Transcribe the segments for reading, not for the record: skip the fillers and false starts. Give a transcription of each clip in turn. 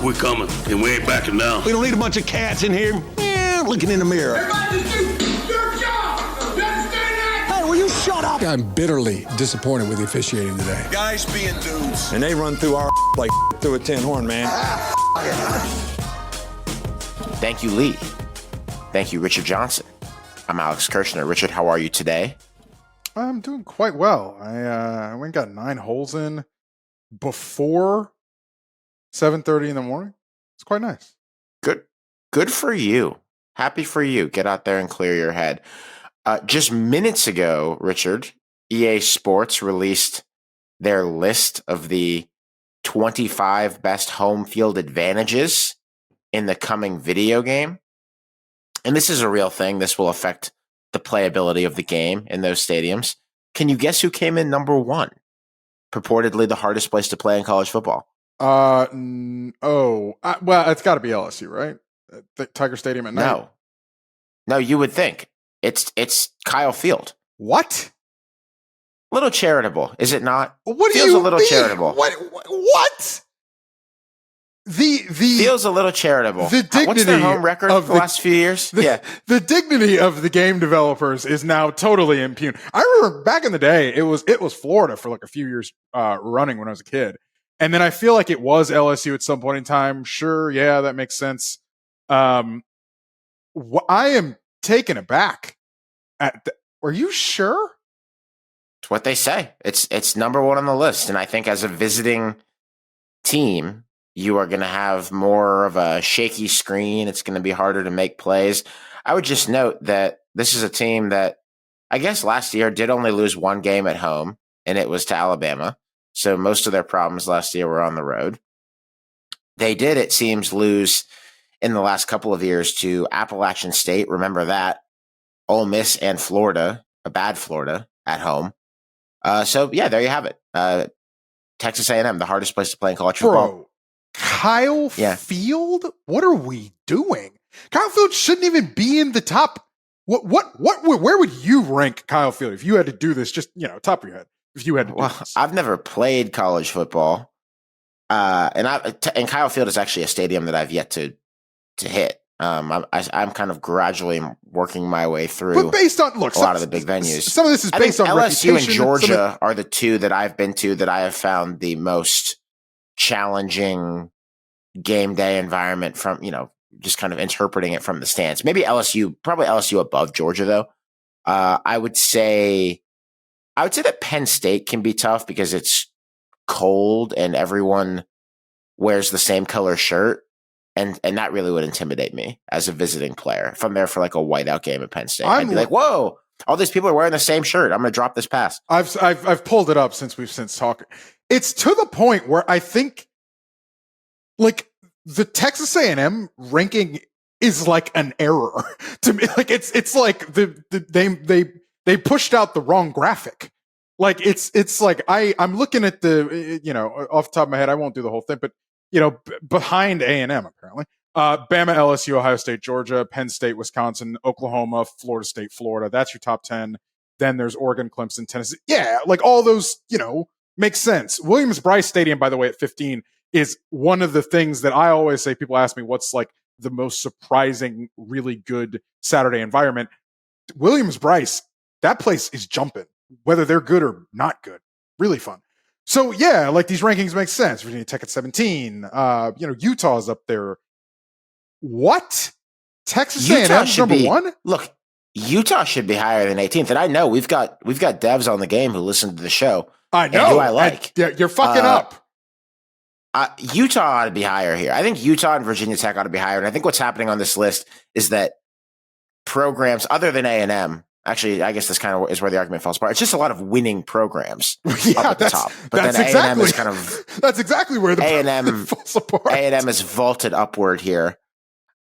We're coming, and we ain't backing down. We don't need a bunch of cats in here looking in the mirror. Everybody just do your job. You understand that? Hey, will you shut up? I'm bitterly disappointed with the officiating today. Guys being dudes. And they run through our like through a tin horn, man. Thank you, Lee. Thank you, Richard Johnson. I'm Alex Kirshner. Richard, how are you today? I'm doing quite well. I went and got 9 holes in before 7:30 in the morning. It's quite nice. Good for you. Happy for you. Get out there and clear your head. Just minutes ago, Richard, EA Sports released their list of the 25 best home field advantages in the coming video game. And this is a real thing. This will affect the playability of the game in those stadiums. Can you guess who came in number 1? Purportedly the hardest place to play in college football. Well, it's got to be LSU, right? The Tiger Stadium at night. No, you would think it's Kyle Field. What? Little charitable, is it not? What feels a little charitable. What? The feels a little charitable. The dignity what's their home record of the last few years? The dignity of the game developers is now totally impugned. I remember back in the day, it was Florida for like a few years running when I was a kid, and then I feel like it was LSU at some point in time. Sure, yeah, that makes sense. I am taken aback. Are you sure? It's what they say. It's number 1 on the list, and I think as a visiting team, you are going to have more of a shaky screen. It's going to be harder to make plays. I would just note that this is a team that I guess last year did only lose 1 game at home, and it was to Alabama. So most of their problems last year were on the road. They did, it seems, lose in the last couple of years to Appalachian State. Remember that. Ole Miss and Florida, a bad Florida at home. So yeah, there you have it. Texas A&M, the hardest place to play in college football. Kyle Field? What are we doing? Kyle Field shouldn't even be in the top. Where would you rank Kyle Field if you had to do this? Just, top of your head. If you had to do this. I've never played college football. And Kyle Field is actually a stadium that I've yet to hit. I'm kind of gradually working my way through. But based on a lot of the big venues, some of this is based on LSU and reputation. Georgia are the 2 that I've been to that I have found the most challenging game day environment from, just kind of interpreting it from the stands. Maybe probably LSU above Georgia though. I would say that Penn State can be tough because it's cold and everyone wears the same color shirt. And that really would intimidate me as a visiting player. If I'm there for like a whiteout game at Penn State, I'd be like, whoa, all these people are wearing the same shirt. I'm going to drop this pass. I've pulled it up since we've talked. It's to the point where I think like the Texas A&M ranking is like an error to me. Like it's like they pushed out the wrong graphic. Like it's like I'm looking at the, off the top of my head, I won't do the whole thing, but behind A&M, apparently. Bama, LSU, Ohio State, Georgia, Penn State, Wisconsin, Oklahoma, Florida State, Florida. That's your top 10. Then there's Oregon, Clemson, Tennessee. Yeah, like all those, makes sense. Williams-Brice Stadium, by the way, at 15 is one of the things that I always say. People ask me what's like the most surprising, really good Saturday environment. Williams-Brice, that place is jumping, whether they're good or not good. Really fun. So yeah, like these rankings make sense. Virginia Tech at 17. Utah's up there. What? Texas A&M's number 1? Look, Utah should be higher than 18th. And I know we've got devs on the game who listen to the show. I know. And who I like. You're fucking up. Utah ought to be higher here. I think Utah and Virginia Tech ought to be higher. And I think what's happening on this list is that programs other than A&M, actually, I guess this kind of is where the argument falls apart. It's just a lot of winning programs up at the top. But then A&M is kind of that's exactly where the A&M falls apart. A&M is vaulted upward here.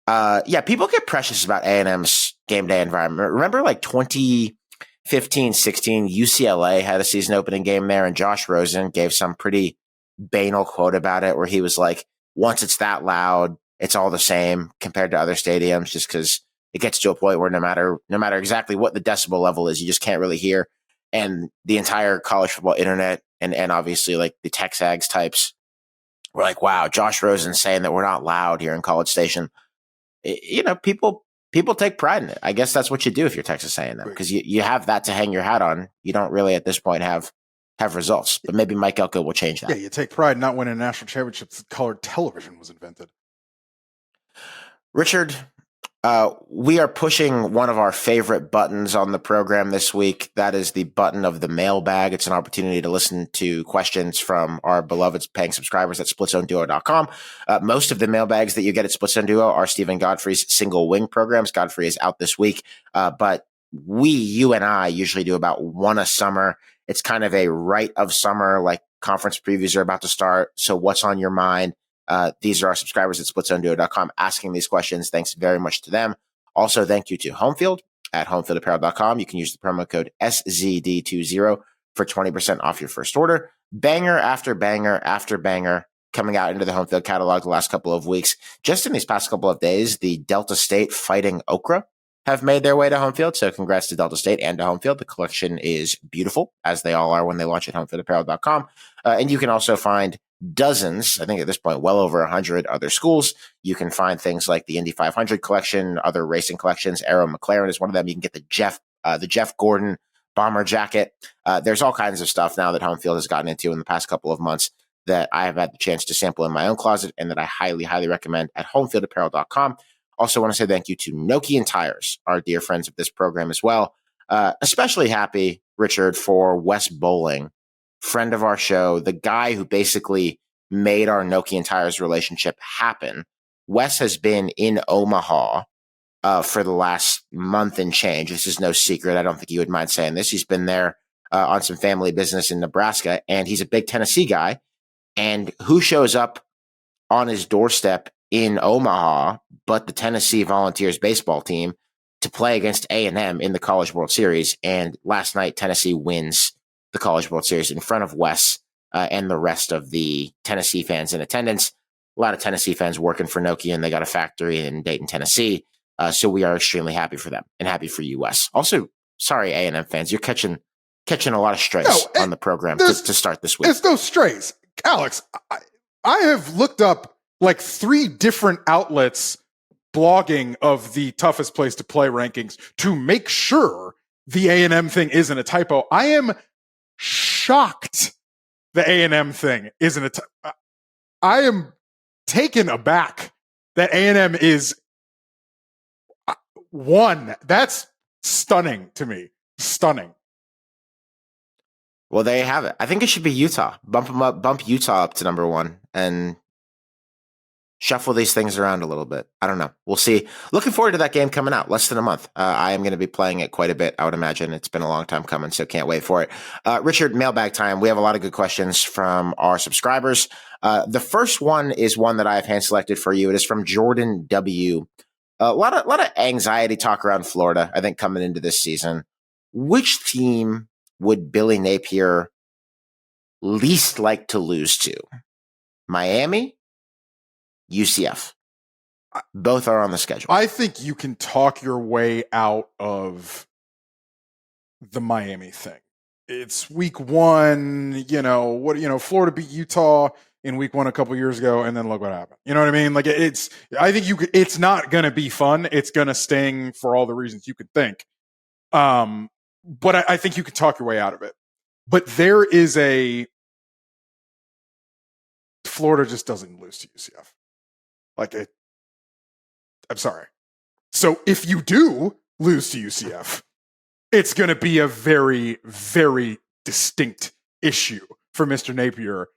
People get precious about A&M's game day environment. Remember, like 2015, 16, UCLA had a season opening game there, and Josh Rosen gave some pretty banal quote about it, where he was like, "Once it's that loud, it's all the same compared to other stadiums, just because." It gets to a point where no matter exactly what the decibel level is, you just can't really hear. And the entire college football internet and obviously like the Texags types we're like, wow, Josh Rosen saying that we're not loud here in College Station. People take pride in it. I guess that's what you do if you're Texas A&M, because you have that to hang your hat on. You don't really at this point have results, but maybe Mike Elko will change that. Yeah, you take pride in not winning a national championship since colored television was invented. Richard, we are pushing one of our favorite buttons on the program this week. That is the button of the mailbag. It's an opportunity to listen to questions from our beloved paying subscribers at splitzoneduo.com. Most of the mailbags that you get at Split Zone Duo are Stephen Godfrey's single wing programs. Godfrey is out this week, but you and I usually do about one a summer. It's kind of a right of summer, like conference previews are about to start. So what's on your mind? These are our subscribers at splitzoneduo.com asking these questions. Thanks very much to them. Also, thank you to Homefield at homefieldapparel.com. You can use the promo code SZD20 for 20% off your first order. Banger after banger after banger coming out into the Homefield catalog the last couple of weeks. Just in these past couple of days, the Delta State Fighting Okra have made their way to Homefield. So congrats to Delta State and to Homefield. The collection is beautiful, as they all are when they launch at homefieldapparel.com. And you can also find dozens, I think at this point, well over 100 other schools. You can find things like the Indy 500 collection, other racing collections. Arrow McLaren is one of them. You can get the Jeff Gordon bomber jacket. There's all kinds of stuff now that Homefield has gotten into in the past couple of months that I have had the chance to sample in my own closet and that I highly, highly recommend at homefieldapparel.com. Also want to say thank you to Nokian Tires, our dear friends of this program as well. Especially happy, Richard, for Wes Bowling, friend of our show, the guy who basically made our Nokian Tires relationship happen. Wes has been in Omaha for the last month and change. This is no secret. I don't think you would mind saying this. He's been there on some family business in Nebraska, and he's a big Tennessee guy. And who shows up on his doorstep in Omaha but the Tennessee Volunteers baseball team to play against A&M in the College World Series? And last night, Tennessee wins the College World Series in front of Wes and the rest of the Tennessee fans in attendance. A lot of Tennessee fans working for Nokia, and they got a factory in Dayton, Tennessee. So we are extremely happy for them and happy for you, Wes. Also, sorry, A&M fans, you're catching a lot of strays on the program to start this week. It's no strays. Alex, I have looked up like 3 different outlets blogging of the toughest place to play rankings to make sure the A&M thing isn't a typo. I am shocked the A&M thing isn't a typo. I am taken aback that A&M is 1. That's stunning to me. Stunning. Well, there you have it. I think it should be Utah. Bump Utah up to number 1 and shuffle these things around a little bit. I don't know. We'll see. Looking forward to that game coming out. Less than a month. I am going to be playing it quite a bit, I would imagine. It's been a long time coming, so can't wait for it. Richard, mailbag time. We have a lot of good questions from our subscribers. The first one is one that I have hand-selected for you. It is from Jordan W. A lot of anxiety talk around Florida, I think, coming into this season. Which team would Billy Napier least like to lose to? Miami, UCF. Both are on the schedule. I think you can talk your way out of the Miami thing. It's week 1, Florida beat Utah in week 1 a couple years ago, and then look what happened. You know what I mean? Like I think it's not going to be fun. It's going to sting for all the reasons you could think. But I think you can talk your way out of it. But there is Florida just doesn't lose to UCF. I'm sorry. So if you do lose to UCF, it's going to be a very, very distinct issue for Mr. Napier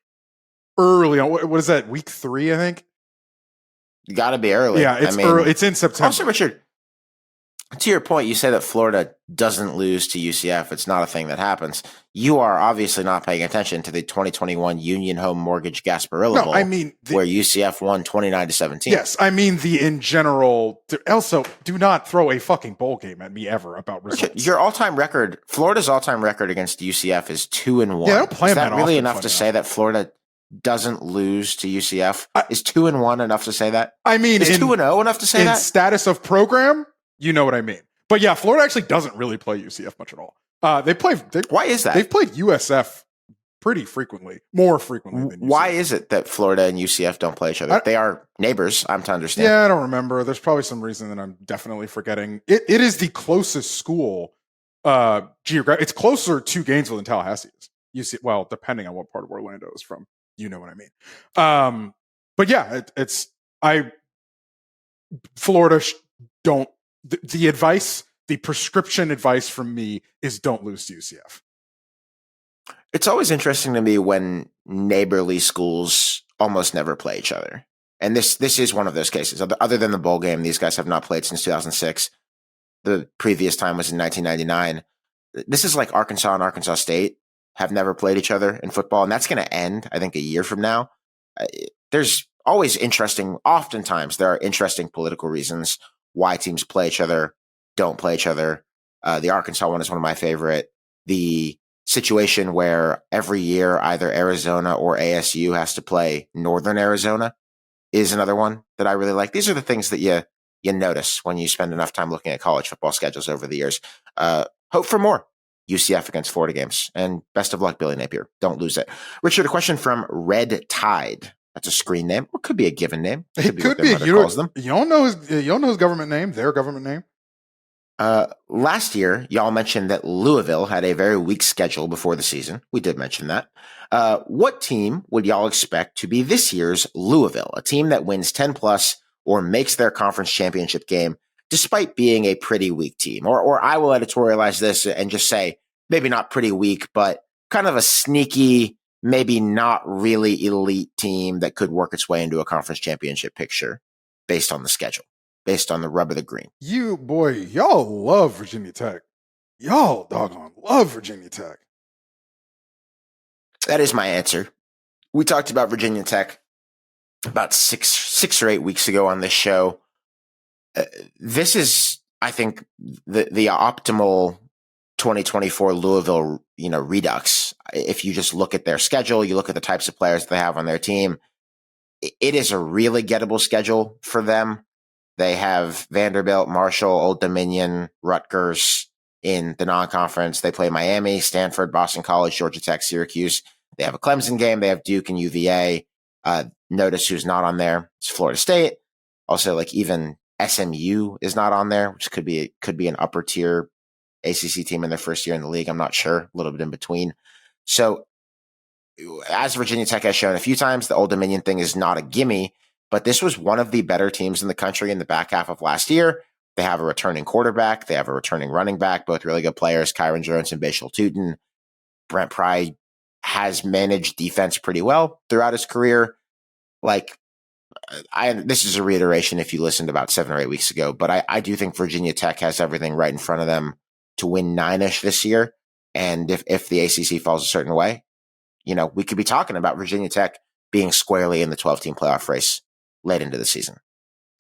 early on. What is that? Week 3, I think. You got to be early. Yeah, it's early. It's in September. Also, Richard, to your point, you say that Florida doesn't lose to UCF. It's not a thing that happens. You are obviously not paying attention to the 2021 Union Home Mortgage Gasparilla Bowl, where UCF won 29-17. Yes, I mean in general. Also, do not throw a fucking bowl game at me ever about results. Your all-time record, Florida's all-time record against UCF is 2-1. Yeah, I don't play is that really often, enough to say that Florida doesn't lose to UCF? Is 2-1 enough to say that? I mean, is 2-0 enough to say that? In status of program, you know what I mean. But yeah, Florida actually doesn't really play UCF much at all. Why is that? They've played USF pretty frequently, more frequently than UCF. Why is it that Florida and UCF don't play each other? They are neighbors. I'm to understand. Yeah, I don't remember. There's probably some reason that I'm definitely forgetting. It is the closest school it's closer to Gainesville than Tallahassee is. Well, depending on what part of Orlando is from, you know what I mean. But yeah, Florida don't. The advice, the prescription advice from me is don't lose to UCF. It's always interesting to me when neighborly schools almost never play each other. And this is one of those cases. Other than the bowl game, these guys have not played since 2006. The previous time was in 1999. This is like Arkansas and Arkansas State have never played each other in football, and that's going to end, I think, a year from now. There's oftentimes there are interesting political reasons why teams play each other, don't play each other. The Arkansas one is one of my favorite. The situation where every year either Arizona or ASU has to play Northern Arizona is another one that I really like. These are the things that you notice when you spend enough time looking at college football schedules over the years. Hope for more UCF against Florida games. And best of luck, Billy Napier. Don't lose it. Richard, a question from Red Tide. That's a screen name, or could be a given name. It could be. You don't know his government name, their government name. Last year, y'all mentioned that Louisville had a very weak schedule before the season. We did mention that. What team would y'all expect to be this year's Louisville? A team that wins 10 plus or makes their conference championship game, despite being a pretty weak team. Or I will editorialize this and just say, maybe not pretty weak, but kind of a sneaky, maybe not really elite team that could work its way into a conference championship picture based on the schedule, based on the rub of the green. Y'all love Virginia Tech. Y'all doggone love Virginia Tech. That is my answer. We talked about Virginia Tech about six or 8 weeks ago on this show. This is, I think, the optimal 2024 Louisville, redux. If you just look at their schedule, you look at the types of players they have on their team, it is a really gettable schedule for them. They have Vanderbilt, Marshall, Old Dominion, Rutgers in the non-conference. They play Miami, Stanford, Boston College, Georgia Tech, Syracuse. They have a Clemson game. They have Duke and UVA. Notice who's not on there. It's Florida State. Also, even SMU is not on there, which could be an upper tier ACC team in their first year in the league. I'm not sure. A little bit in between. So, as Virginia Tech has shown a few times, the Old Dominion thing is not a gimme, but this was one of the better teams in the country in the back half of last year. They have a returning quarterback. They have a returning running back, both really good players, Kyron Jones and Bashal Tootin. Brent Pry has managed defense pretty well throughout his career. This is a reiteration if you listened about 7 or 8 weeks ago, but I do think Virginia Tech has everything right in front of them to win 9-ish this year. And if the ACC falls a certain way, we could be talking about Virginia Tech being squarely in the 12-team playoff race late into the season.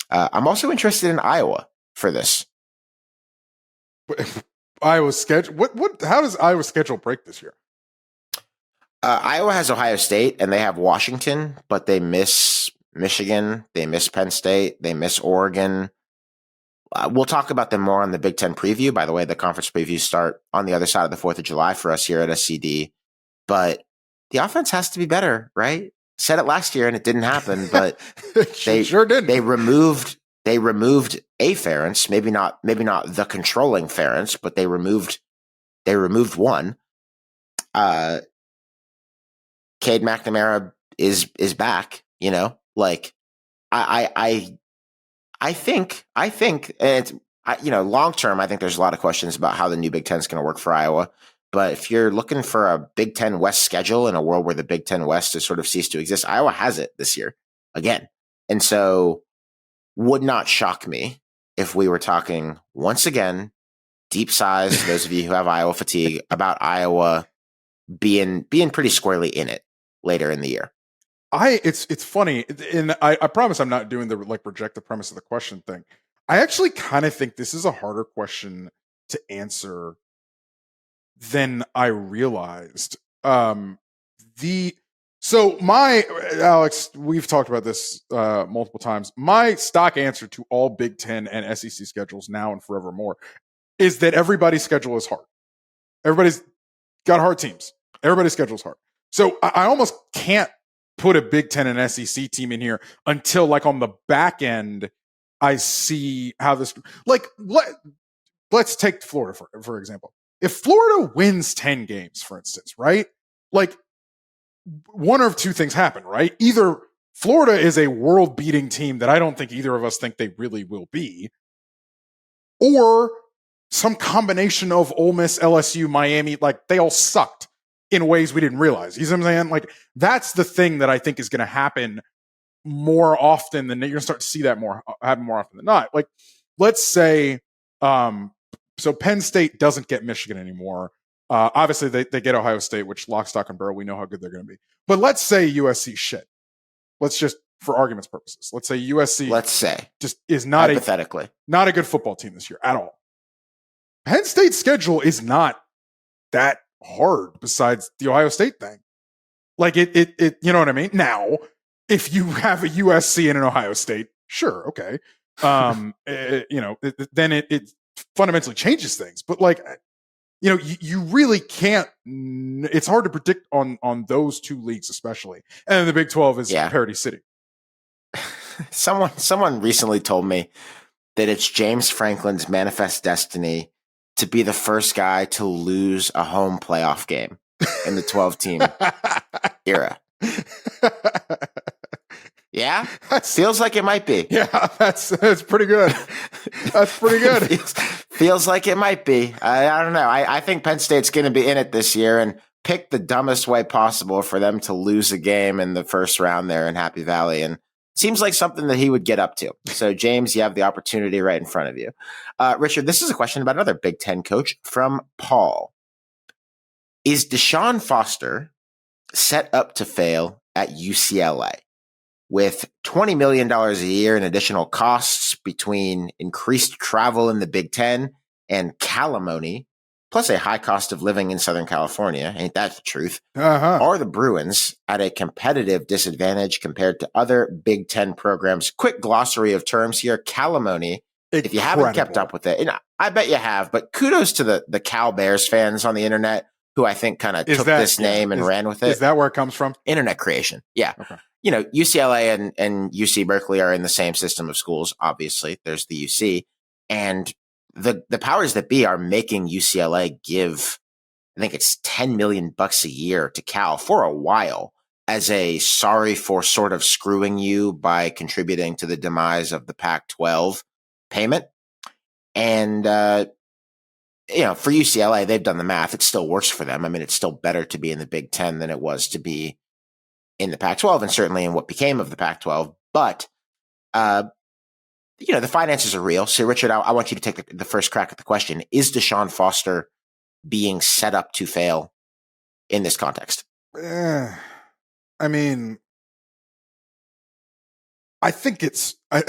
I'm also interested in Iowa for this. Iowa's schedule. How does Iowa's schedule break this year? Iowa has Ohio State and they have Washington, but they miss Michigan, they miss Penn State, they miss Oregon. We'll talk about them more on the Big Ten preview. By the way, the conference previews start on the other side of the 4th of July for us here at SCD. But the offense has to be better, right? Said it last year and it didn't happen, but they sure didn't. They removed a Ferentz, maybe not the controlling Ferentz, but they removed one. Cade McNamara is back, I think, and long term, I think there's a lot of questions about how the new Big Ten is going to work for Iowa. But if you're looking for a Big Ten West schedule in a world where the Big Ten West has sort of ceased to exist, Iowa has it this year again. And so would not shock me if we were talking once again, deep size, those of you who have Iowa fatigue, about Iowa being pretty squarely in it later in the year. It's funny, and I promise I'm not doing the reject the premise of the question thing. I actually kind of think this is a harder question to answer than I realized. Alex, we've talked about this multiple times. My stock answer to all Big Ten and SEC schedules now and forevermore is that everybody's schedule is hard. Everybody's got hard teams. Everybody's schedule is hard. So I almost can't put a Big Ten and SEC team in here until like on the back end, I see how this like let's take Florida for example. If Florida wins 10 games, for instance, right? Like one of two things happen, right? Either Florida is a world-beating team that I don't think either of us think they really will be, or some combination of Ole Miss, LSU, Miami, like they all sucked in ways we didn't realize. You see what I'm saying? Like that's the thing that I think is going to happen more often than you're going to start to see that happen more often than not. Like let's say, so Penn State doesn't get Michigan anymore. Obviously they get Ohio State, which lock, stock, and barrel, we know how good they're going to be. But let's say USC shit. Let's just, for argument's purposes, let's say USC just is not not a good football team this year at all. Penn State's schedule is not that hard besides the Ohio State thing. Like it you know what I mean? Now, if you have a USC and an Ohio State, sure, okay. Then it fundamentally changes things. But like, you really can't. It's hard to predict on those two leagues, especially. And then the Big 12 is Parity City. Someone recently told me that it's James Franklin's manifest destiny to be the first guy to lose a home playoff game in the 12-team era. Yeah, feels like it might be. Yeah, that's pretty good. That's pretty good. feels like it might be. I don't know. I think Penn State's going to be in it this year and pick the dumbest way possible for them to lose a game in the first round there in Happy Valley. And seems like something that he would get up to. So, James, you have the opportunity right in front of you. Richard, this is a question about another Big Ten coach from Paul. Is Deshaun Foster set up to fail at UCLA? With $20 million a year in additional costs between increased travel in the Big Ten and calimony, plus a high cost of living in Southern California, ain't that the truth? Are the Bruins at a competitive disadvantage compared to other Big Ten programs? Quick glossary of terms here. Calimony, if you haven't kept up with it, and I bet you have, but kudos to the Cal Bears fans on the internet who I think kind of took this name and ran with it. Is that where it comes from? Internet creation. Yeah. Okay. UCLA and UC Berkeley are in the same system of schools. Obviously, there's the UC, and the powers that be are making UCLA give, I think it's $10 million a year to Cal for a while as a sorry for sort of screwing you by contributing to the demise of the Pac-12 payment. And, for UCLA, they've done the math. It still works for them. I mean, it's still better to be in the Big Ten than it was to be in the Pac-12 and certainly in what became of the Pac-12. But, the finances are real. So, Richard, I want you to take the first crack at the question. Is Deshaun Foster being set up to fail in this context? I mean, I think I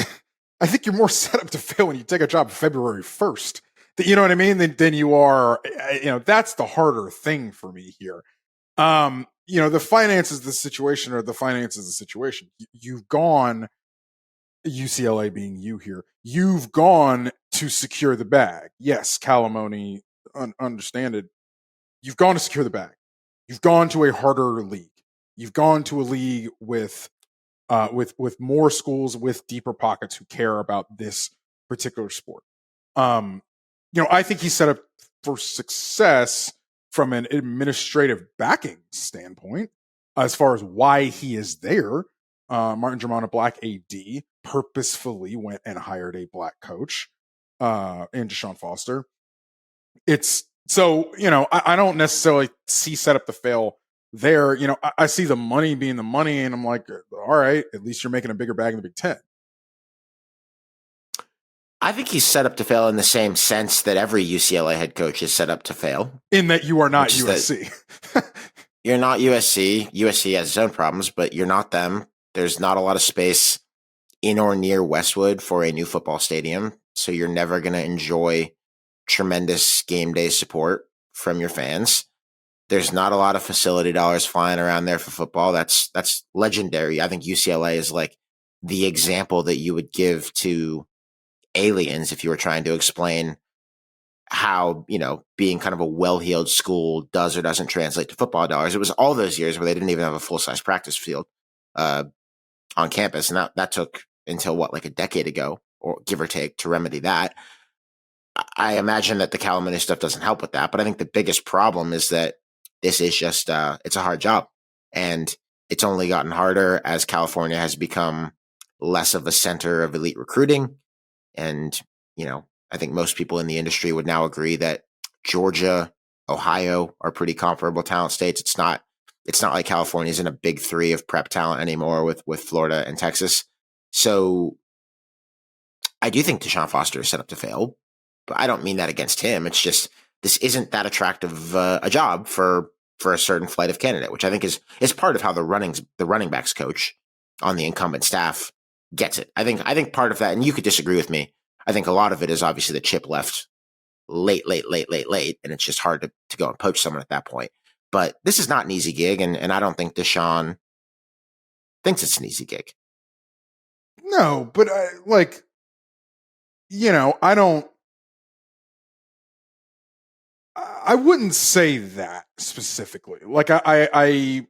think you're more set up to fail when you take a job February 1st. You know what I mean? Than you are, that's the harder thing for me here. The finances of the situation are the finances of the situation. You've gone, UCLA being you here, you've gone to secure the bag. Yes, calimony, understand it. You've gone to secure the bag. You've gone to a harder league. You've gone to a league with more schools with deeper pockets who care about this particular sport. I think he's set up for success from an administrative backing standpoint, as far as why he is there. Martin Germano, Black AD, purposefully went and hired a black coach in Deshaun Foster. It's so, I don't necessarily see set up to fail there. I see the money being the money, and I'm like, all right, at least you're making a bigger bag in the Big Ten. I think he's set up to fail in the same sense that every UCLA head coach is set up to fail. In that you are not USC. You're not USC. USC has its own problems, but you're not them. There's not a lot of space in or near Westwood for a new football stadium, so you're never going to enjoy tremendous game day support from your fans. There's not a lot of facility dollars flying around there for football. That's legendary. I think UCLA is like the example that you would give to aliens if you were trying to explain how, being kind of a well-heeled school does or doesn't translate to football dollars. It was all those years where they didn't even have a full-size practice field on campus. And that took until like a decade ago, or give or take, to remedy that. I imagine that the Calamity stuff doesn't help with that. But I think the biggest problem is that this is just, it's a hard job. And it's only gotten harder as California has become less of a center of elite recruiting. And, I think most people in the industry would now agree that Georgia, Ohio are pretty comparable talent states. It's not like California's in a big three of prep talent anymore with Florida and Texas. So I do think Deshaun Foster is set up to fail, but I don't mean that against him. It's just, this isn't that attractive a job for a certain flight of candidate, which I think is part of how the running backs coach on the incumbent staff gets it. I think part of that, and you could disagree with me, I think a lot of it is obviously the chip left late, and it's just hard to go and poach someone at that point. But this is not an easy gig, and I don't think Deshaun thinks it's an easy gig. No, but I wouldn't say that specifically. Like I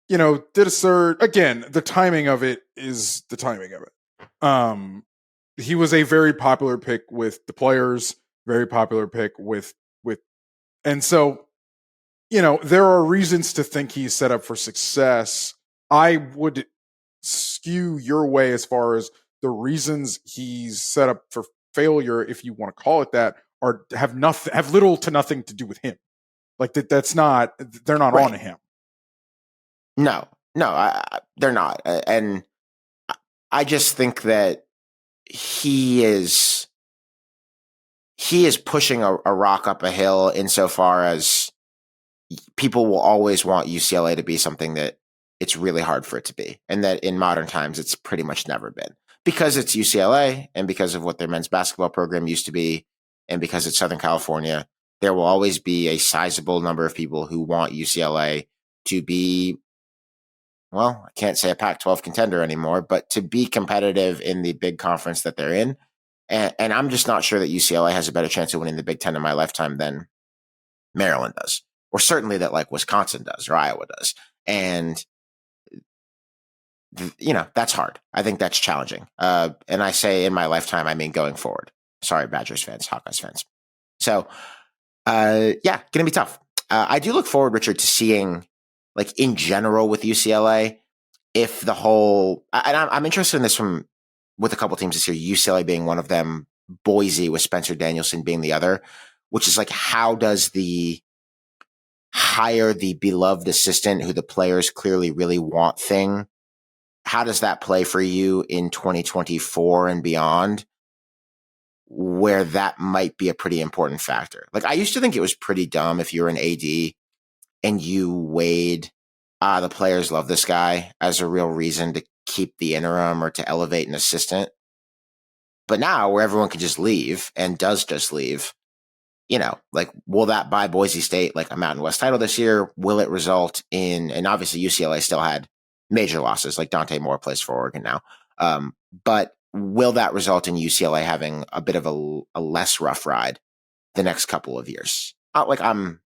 did assert, again, the timing of it is the timing of it. He was a very popular pick with the players, very popular pick with, and so, there are reasons to think he's set up for success. I would skew your way as far as the reasons he's set up for failure, if you want to call it that, have little to nothing to do with him. Like they're not right on him. No, they're not. And I just think that he is pushing a rock up a hill insofar as people will always want UCLA to be something that it's really hard for it to be. And that in modern times, it's pretty much never been, because it's UCLA and because of what their men's basketball program used to be. And because it's Southern California, there will always be a sizable number of people who want UCLA to be, well, I can't say a Pac-12 contender anymore, but to be competitive in the big conference that they're in. And I'm just not sure that UCLA has a better chance of winning the Big Ten in my lifetime than Maryland does, or certainly that like Wisconsin does or Iowa does. And, that's hard. I think that's challenging. And I say in my lifetime, I mean going forward. Sorry, Badgers fans, Hawkeyes fans. So, going to be tough. I do look forward, Richard, to seeing, like in general with UCLA, if the whole, and I'm interested in this with a couple teams this year, UCLA being one of them, Boise with Spencer Danielson being the other, which is like, how does the hire the beloved assistant who the players clearly really want thing, how does that play for you in 2024 and beyond, where that might be a pretty important factor? Like I used to think it was pretty dumb if you were an AD and you weighed, the players love this guy as a real reason to keep the interim or to elevate an assistant. But now where everyone can just leave and does just leave, like, will that buy Boise State like a Mountain West title this year? Will it result in, and obviously UCLA still had major losses, like Dante Moore plays for Oregon now. But will that result in UCLA having a bit of a less rough ride the next couple of years? I'm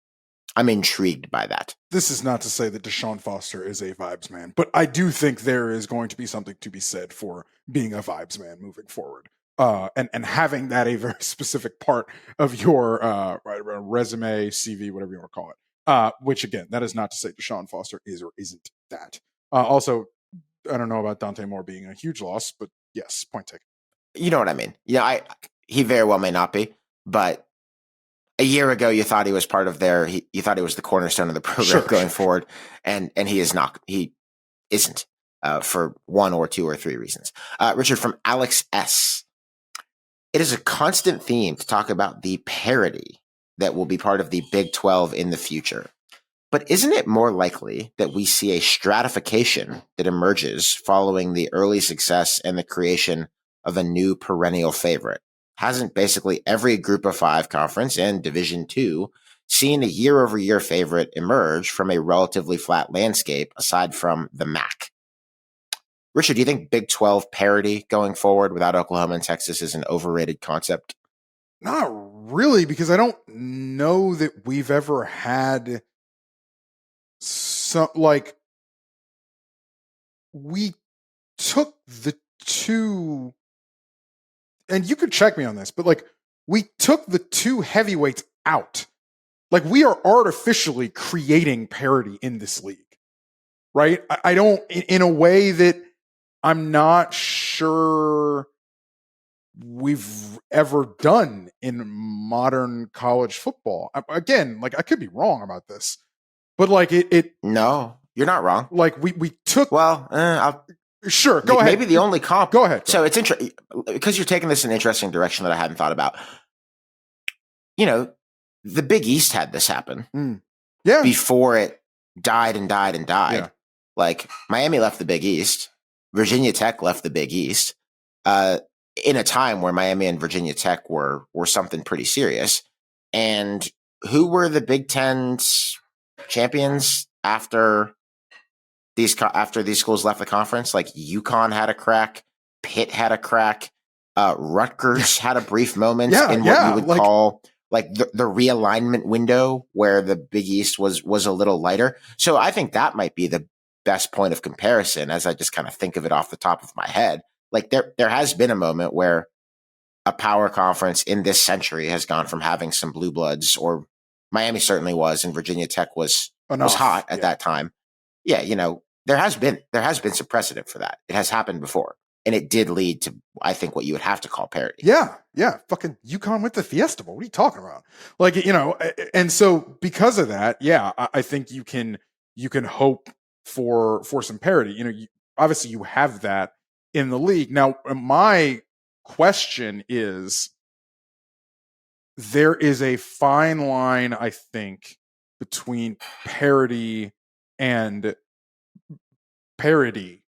intrigued by that. This is not to say that Deshaun Foster is a vibes man, but I do think there is going to be something to be said for being a vibes man moving forward. And having that a very specific part of your resume, CV, whatever you want to call it. Which again, that is not to say Deshaun Foster is or isn't that. Also, I don't know about Dante Moore being a huge loss, but yes, point taken. You know what I mean? Yeah, he very well may not be, but a year ago you thought he was part of you thought he was the cornerstone of the program going forward, and he is not. He isn't for one or two or three reasons. Richard, from Alex S. It is a constant theme to talk about the parity that will be part of the Big 12 in the future. But isn't it more likely that we see a stratification that emerges following the early success and the creation of a new perennial favorite? Hasn't basically every Group of Five conference and Division II seen a year-over-year favorite emerge from a relatively flat landscape aside from the MAC? Richard, do you think Big 12 parity going forward without Oklahoma and Texas is an overrated concept? Not really, because I don't know that we've ever had some, like, we took the two, and you could check me on this, but like, we took the two heavyweights out. Like, we are artificially creating parity in this league, right? I don't, in a way that I'm not sure we've ever done in modern college football. Again, like, I could be wrong about this, but like No, you're not wrong. like we took. Well, Sure, go ahead. Maybe the only comp. Go ahead. So it's interesting because you're taking this in an interesting direction that I hadn't thought about. You know, the Big East had this happen Yeah. before it died and died and died. Yeah. Like, Miami left the Big East, Virginia Tech left the Big East, in a time where Miami and Virginia Tech were something pretty serious. And who were the Big Ten's champions after these schools left the conference? Like, UConn had a crack, Pitt had a crack, Rutgers had a brief moment in what you would call like the realignment window, where the Big East was a little lighter. So I think that might be the best point of comparison, as I just kind of think of it off the top of my head. Like, there has been a moment where a power conference in this century has gone from having some blue bloods, or Miami certainly was, and Virginia Tech was hot at that time. Yeah, there has been some precedent for that. It has happened before, and it did lead to, I think, what you would have to call parity. Yeah. Fucking UConn went to Fiesta. What are you talking about? Like, and so because of that, I think you can hope for some parity. Obviously you have that in the league. Now, my question is, there is a fine line, I think, between parity and parity,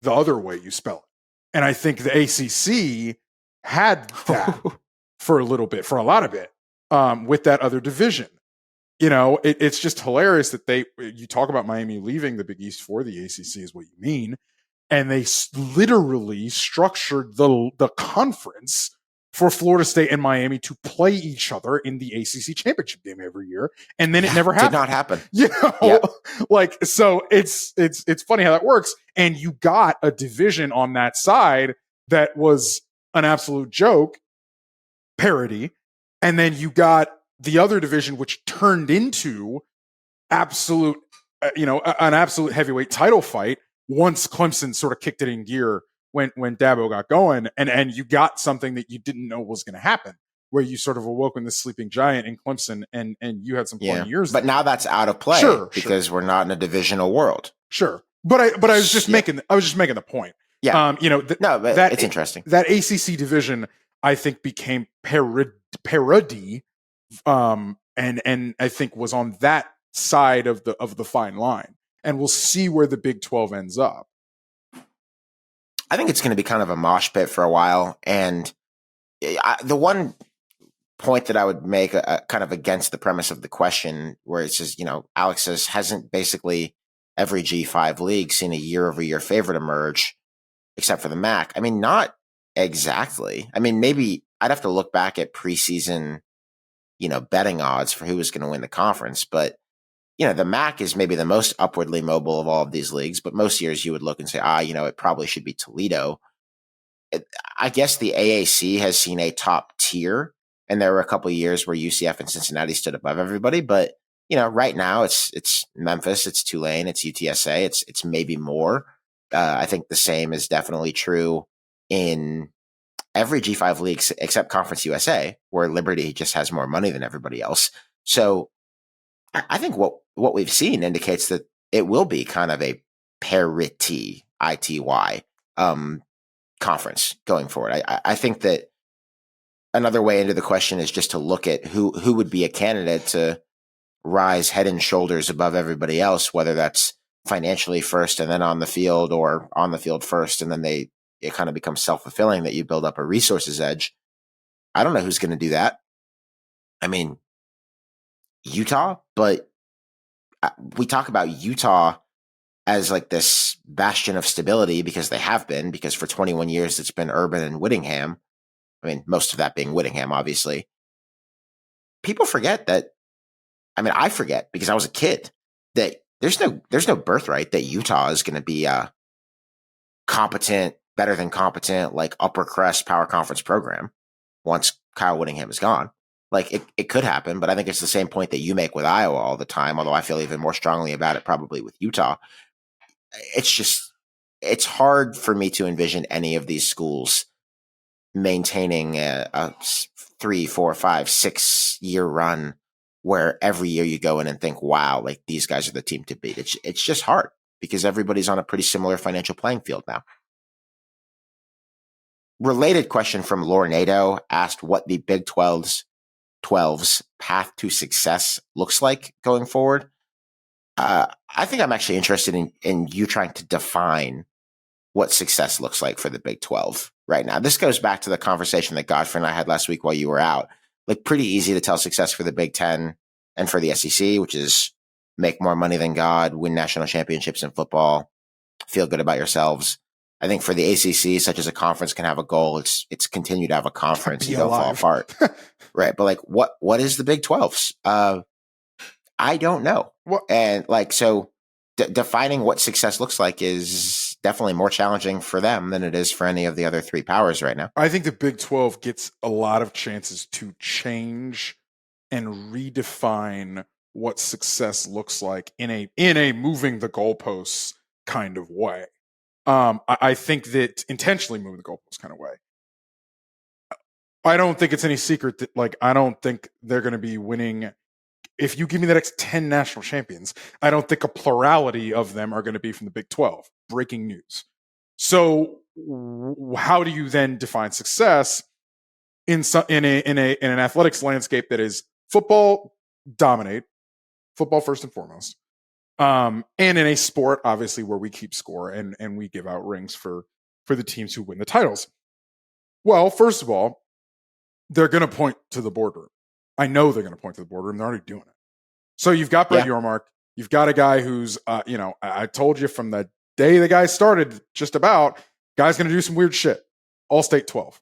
the other way you spell it. And I think the ACC had that for a little bit, for a lot of it, with that other division. It's just hilarious that you talk about Miami leaving the Big East for the ACC is what you mean. And they literally structured the conference for Florida State and Miami to play each other in the ACC championship game every year. And then it never happened. Did not happen. Like, so it's funny how that works. And you got a division on that side that was an absolute joke, parody. And then you got the other division, which turned into absolute, an absolute heavyweight title fight once Clemson sort of kicked it in gear when Dabo got going, and you got something that you didn't know was going to happen, where you sort of awoken the sleeping giant in Clemson, and you had some fun years. But now that's out of play because we're not in a divisional world. Sure, but I was just making the point. Yeah, but it's interesting. That ACC division, I think, became parody, and I think was on that side of the fine line. And we'll see where the Big 12 ends up. I think it's going to be kind of a mosh pit for a while. And the one point that I would make kind of against the premise of the question, where it says, Alex says, hasn't basically every G5 league seen a year-over-year favorite emerge, except for the MAC? I mean, not exactly. I mean, maybe I'd have to look back at preseason, betting odds for who was going to win the conference. But the MAC is maybe the most upwardly mobile of all of these leagues, but most years you would look and say, it probably should be Toledo. I guess the AAC has seen a top tier, and there were a couple of years where UCF and Cincinnati stood above everybody. But, right now it's Memphis, it's Tulane, it's UTSA, it's maybe more. I think the same is definitely true in every G5 league except Conference USA, where Liberty just has more money than everybody else. So I think what we've seen indicates that it will be kind of a parity, ITY, conference going forward. I think that another way into the question is just to look at who would be a candidate to rise head and shoulders above everybody else, whether that's financially first and then on the field, or on the field first and then it kind of becomes self-fulfilling that you build up a resources edge. I don't know who's going to do that. I mean, Utah, but we talk about Utah as like this bastion of stability because for 21 years it's been Urban and Whittingham. I mean, most of that being Whittingham, obviously. people forget that. I mean, I forget because I was a kid that there's no birthright that Utah is going to be a competent, better than competent, like upper crust power conference program once Kyle Whittingham is gone. Like it could happen, but I think it's the same point that you make with Iowa all the time, although I feel even more strongly about it probably with Utah. It's hard for me to envision any of these schools maintaining a 3, 4, 5, 6 year run where every year you go in and think, wow, like these guys are the team to beat. It's just hard because everybody's on a pretty similar financial playing field now. Related question from Lornado asked what the Big 12's path to success looks like going forward. I think I'm actually interested in you trying to define what success looks like for the Big 12 right now. This goes back to the conversation that Godfrey and I had last week while you were out. Like pretty easy to tell success for the Big 10 and for the SEC, which is make more money than God, win national championships in football, feel good about yourselves. I think for the ACC, such as a conference can have a goal, it's continue to have a conference. You don't fall apart. Right. But like, what is the Big 12's? I don't know. And like, so defining what success looks like is definitely more challenging for them than it is for any of the other three powers right now. I think the Big 12 gets a lot of chances to change and redefine what success looks like in a moving the goalposts kind of way. I think that intentionally moving the goalposts kind of way. I don't think it's any secret that, like, I don't think they're going to be winning. If you give me the next 10 national champions, I don't think a plurality of them are going to be from the Big 12. Breaking news. So how do you then define success in an athletics landscape that is football dominate, football first and foremost, and in a sport, obviously, where we keep score and we give out rings for the teams who win the titles? Well, first of all, they're going to point to the boardroom. I know they're going to point to the boardroom. They're already doing it. So you've got Brett Yormark. You've got a guy who's, I told you from the day the guy started, just about, guy's going to do some weird shit. All-State 12.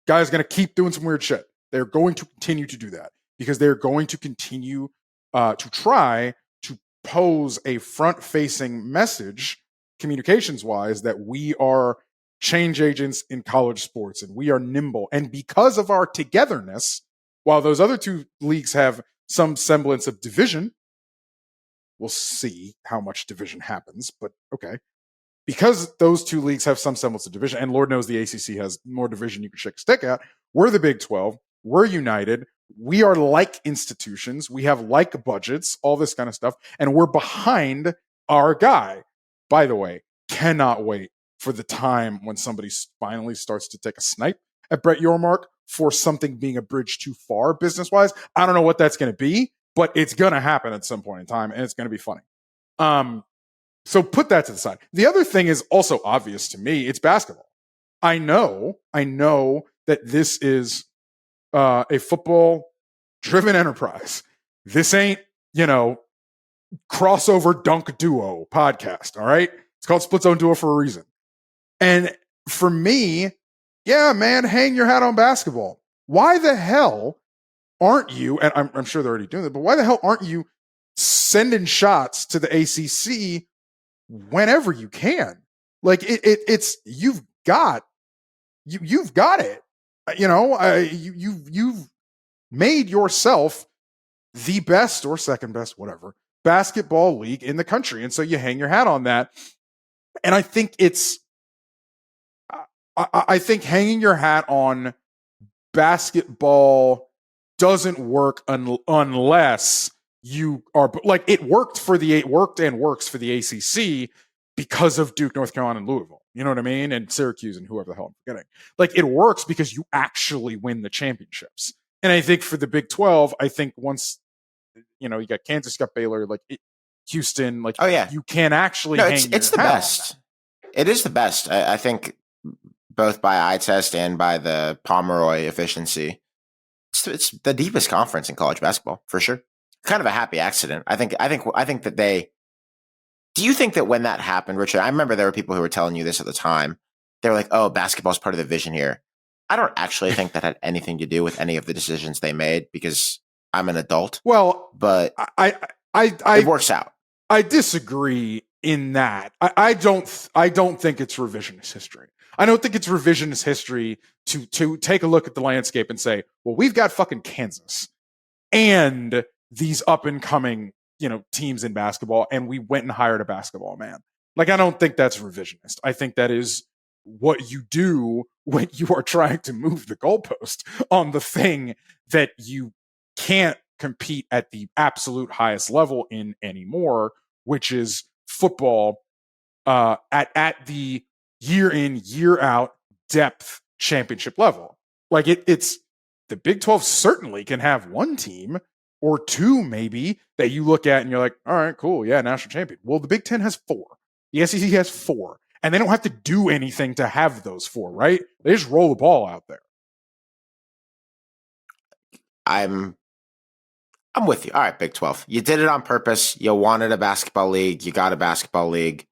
Guy's going to keep doing some weird shit. They're going to continue to do that because they're going to continue to try to pose a front-facing message, communications-wise, that we are change agents in college sports and we are nimble. And because of our togetherness, while those other two leagues have some semblance of division, we'll see how much division happens, but okay. Because those two leagues have some semblance of division, and Lord knows the ACC has more division you can shake a stick at, we're the Big 12. We're united. We are like institutions. We have like budgets, all this kind of stuff, and we're behind our guy. By the way, cannot wait for the time when somebody finally starts to take a snipe at Brett Yormark for something being a bridge too far business-wise. I don't know what that's going to be, but it's going to happen at some point in time, and it's going to be funny. So put that to the side. The other thing is also obvious to me. It's basketball. I know that this is a football-driven enterprise. This ain't, crossover dunk duo podcast, all right? It's called Split Zone Duo for a reason. And for me, yeah, man, hang your hat on basketball. Why the hell aren't you, and I'm sure they're already doing it, but why the hell aren't you sending shots to the ACC whenever you can? Like it's you've got it. You've made yourself the best or second best, whatever, basketball league in the country, and so you hang your hat on that. And I think I think hanging your hat on basketball doesn't work unless you are like it worked and works for the ACC because of Duke, North Carolina, and Louisville. You know what I mean? And Syracuse and whoever the hell I'm forgetting. Like it works because you actually win the championships. And I think for the Big 12, I think once you got Kansas, got Baylor, like Houston, like you can actually it's the best. It is the best. I think both by eye test and by the Pomeroy efficiency. It's the deepest conference in college basketball for sure. Kind of a happy accident. I think that they. Do you think that when that happened, Richard? I remember there were people who were telling you this at the time. They were like, "Oh, basketball's part of the vision here." I don't actually think that had anything to do with any of the decisions they made because I'm an adult. Well, But I it works out. I disagree in that. I don't think it's revisionist history. I don't think it's revisionist history to take a look at the landscape and say, well, we've got fucking Kansas and these up and coming, teams in basketball, and we went and hired a basketball man. Like, I don't think that's revisionist. I think that is what you do when you are trying to move the goalpost on the thing that you can't compete at the absolute highest level in anymore, which is football at the year in, year out depth championship level. Like it's the Big 12 certainly can have one team or two maybe that you look at and you're like, all right, cool, yeah, national champion. Well, the Big 10 has 4. The SEC has 4. And they don't have to do anything to have those 4, right? They just roll the ball out there. I'm with you. All right, Big 12. You did it on purpose. You wanted a basketball league. You got a basketball league.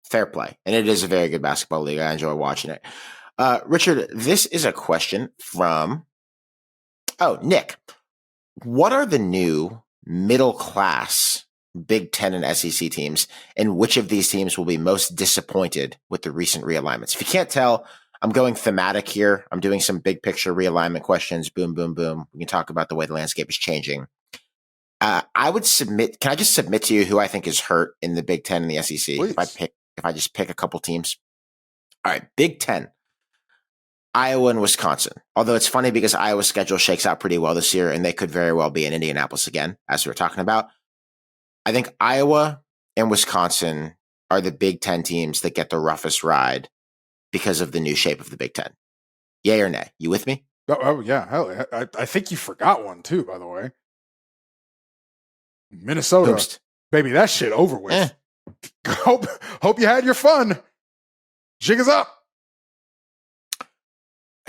Fair play. And it is a very good basketball league. I enjoy watching it. Richard, this is a question from, Nick. What are the new middle class Big 10 and SEC teams, and which of these teams will be most disappointed with the recent realignments? If you can't tell, I'm going thematic here. I'm doing some big picture realignment questions. Boom, boom, boom. We can talk about the way the landscape is changing. I would submit. Can I just submit to you who I think is hurt in the Big 10 and the SEC? Please. If I just pick a couple teams. All right, Big 10. Iowa and Wisconsin. Although it's funny because Iowa's schedule shakes out pretty well this year, and they could very well be in Indianapolis again, as we were talking about. I think Iowa and Wisconsin are the Big 10 teams that get the roughest ride because of the new shape of the Big 10. Yay or nay? You with me? Oh yeah. Hell, I think you forgot one too, by the way. Minnesota. Boost. Baby, that shit over with. Hope you had your fun. Jig is up.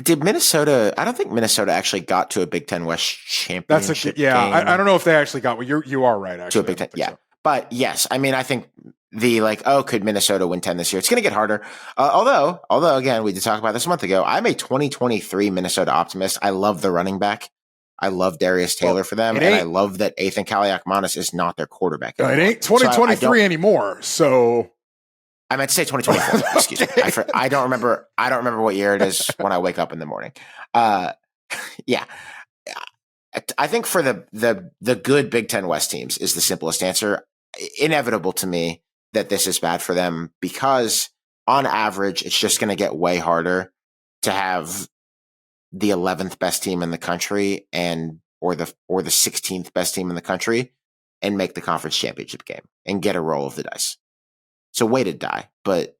Did Minnesota? I don't think Minnesota actually got to a Big 10 West championship. Game. I don't know if they actually got. Well, you are right. Actually, to a Big 10. Yeah, so. But yes, I mean, I think could Minnesota win 10 this year? It's going to get harder. Although again, we did talk about this a month ago. I'm a 2023 Minnesota optimist. I love the running back. I love Darius Taylor for them, and I love that Ethan Kaliakmanis is not their quarterback anymore. It ain't 2023 anymore. So I meant to say 2024. Excuse me. I don't remember. I don't remember what year it is when I wake up in the morning. Yeah, I think for the good Big 10 West teams is the simplest answer. Inevitable to me that this is bad for them because on average, it's just going to get way harder to have the 11th best team in the country or the 16th best team in the country and make the conference championship game and get a roll of the dice. So way to die, but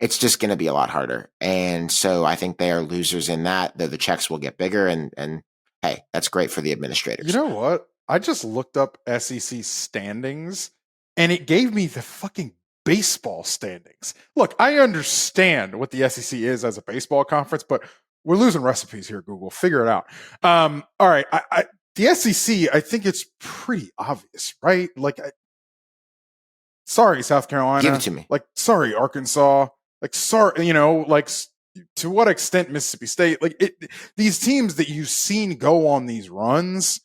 it's just going to be a lot harder. And so I think they are losers in that. The checks will get bigger and hey, that's great for the administrators. You know what? I just looked up SEC standings and it gave me the fucking baseball standings. Look, I understand what the SEC is as a baseball conference, but we're losing recipes here, Google. Figure it out. All right. The SEC, I think it's pretty obvious, right? Like, sorry, South Carolina. Give it to me. Like, sorry, Arkansas. Like, sorry, to what extent Mississippi State? Like, these teams that you've seen go on these runs,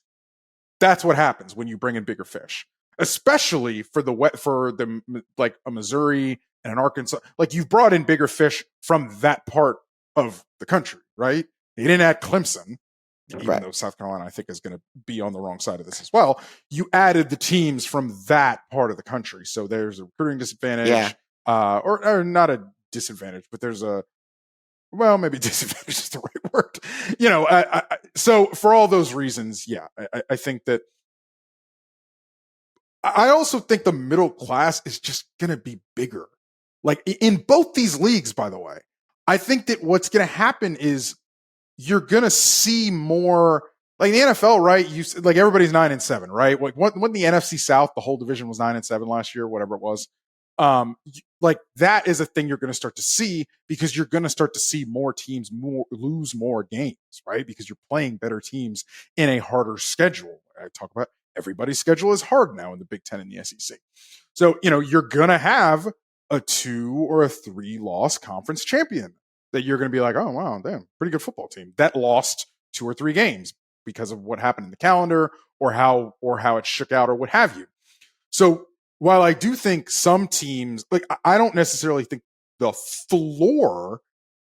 that's what happens when you bring in bigger fish, especially for like a Missouri and an Arkansas. Like, you've brought in bigger fish from that part of the country, right? You didn't add Clemson, even though South Carolina, I think, is going to be on the wrong side of this as well. You added the teams from that part of the country. So there's a recruiting disadvantage, or not a disadvantage, but there's maybe disadvantage is the right word. So for all those reasons, I think that I also think the middle class is just going to be bigger. Like in both these leagues, by the way, I think that what's going to happen is you're going to see more like the NFL, right? Like everybody's 9-7, right? Like when the NFC South, the whole division was 9-7 last year, whatever it was. Like that is a thing you're going to start to see because you're going to start to see more teams lose more games, right? Because you're playing better teams in a harder schedule. I talk about everybody's schedule is hard now in the Big 10 and the SEC. So, you're going to have a 2 or a 3 loss conference champion that you're going to be like, oh, wow, damn, pretty good football team that lost 2 or 3 games. because of what happened in the calendar or how it shook out or what have you. So while I do think some teams, like I don't necessarily think the floor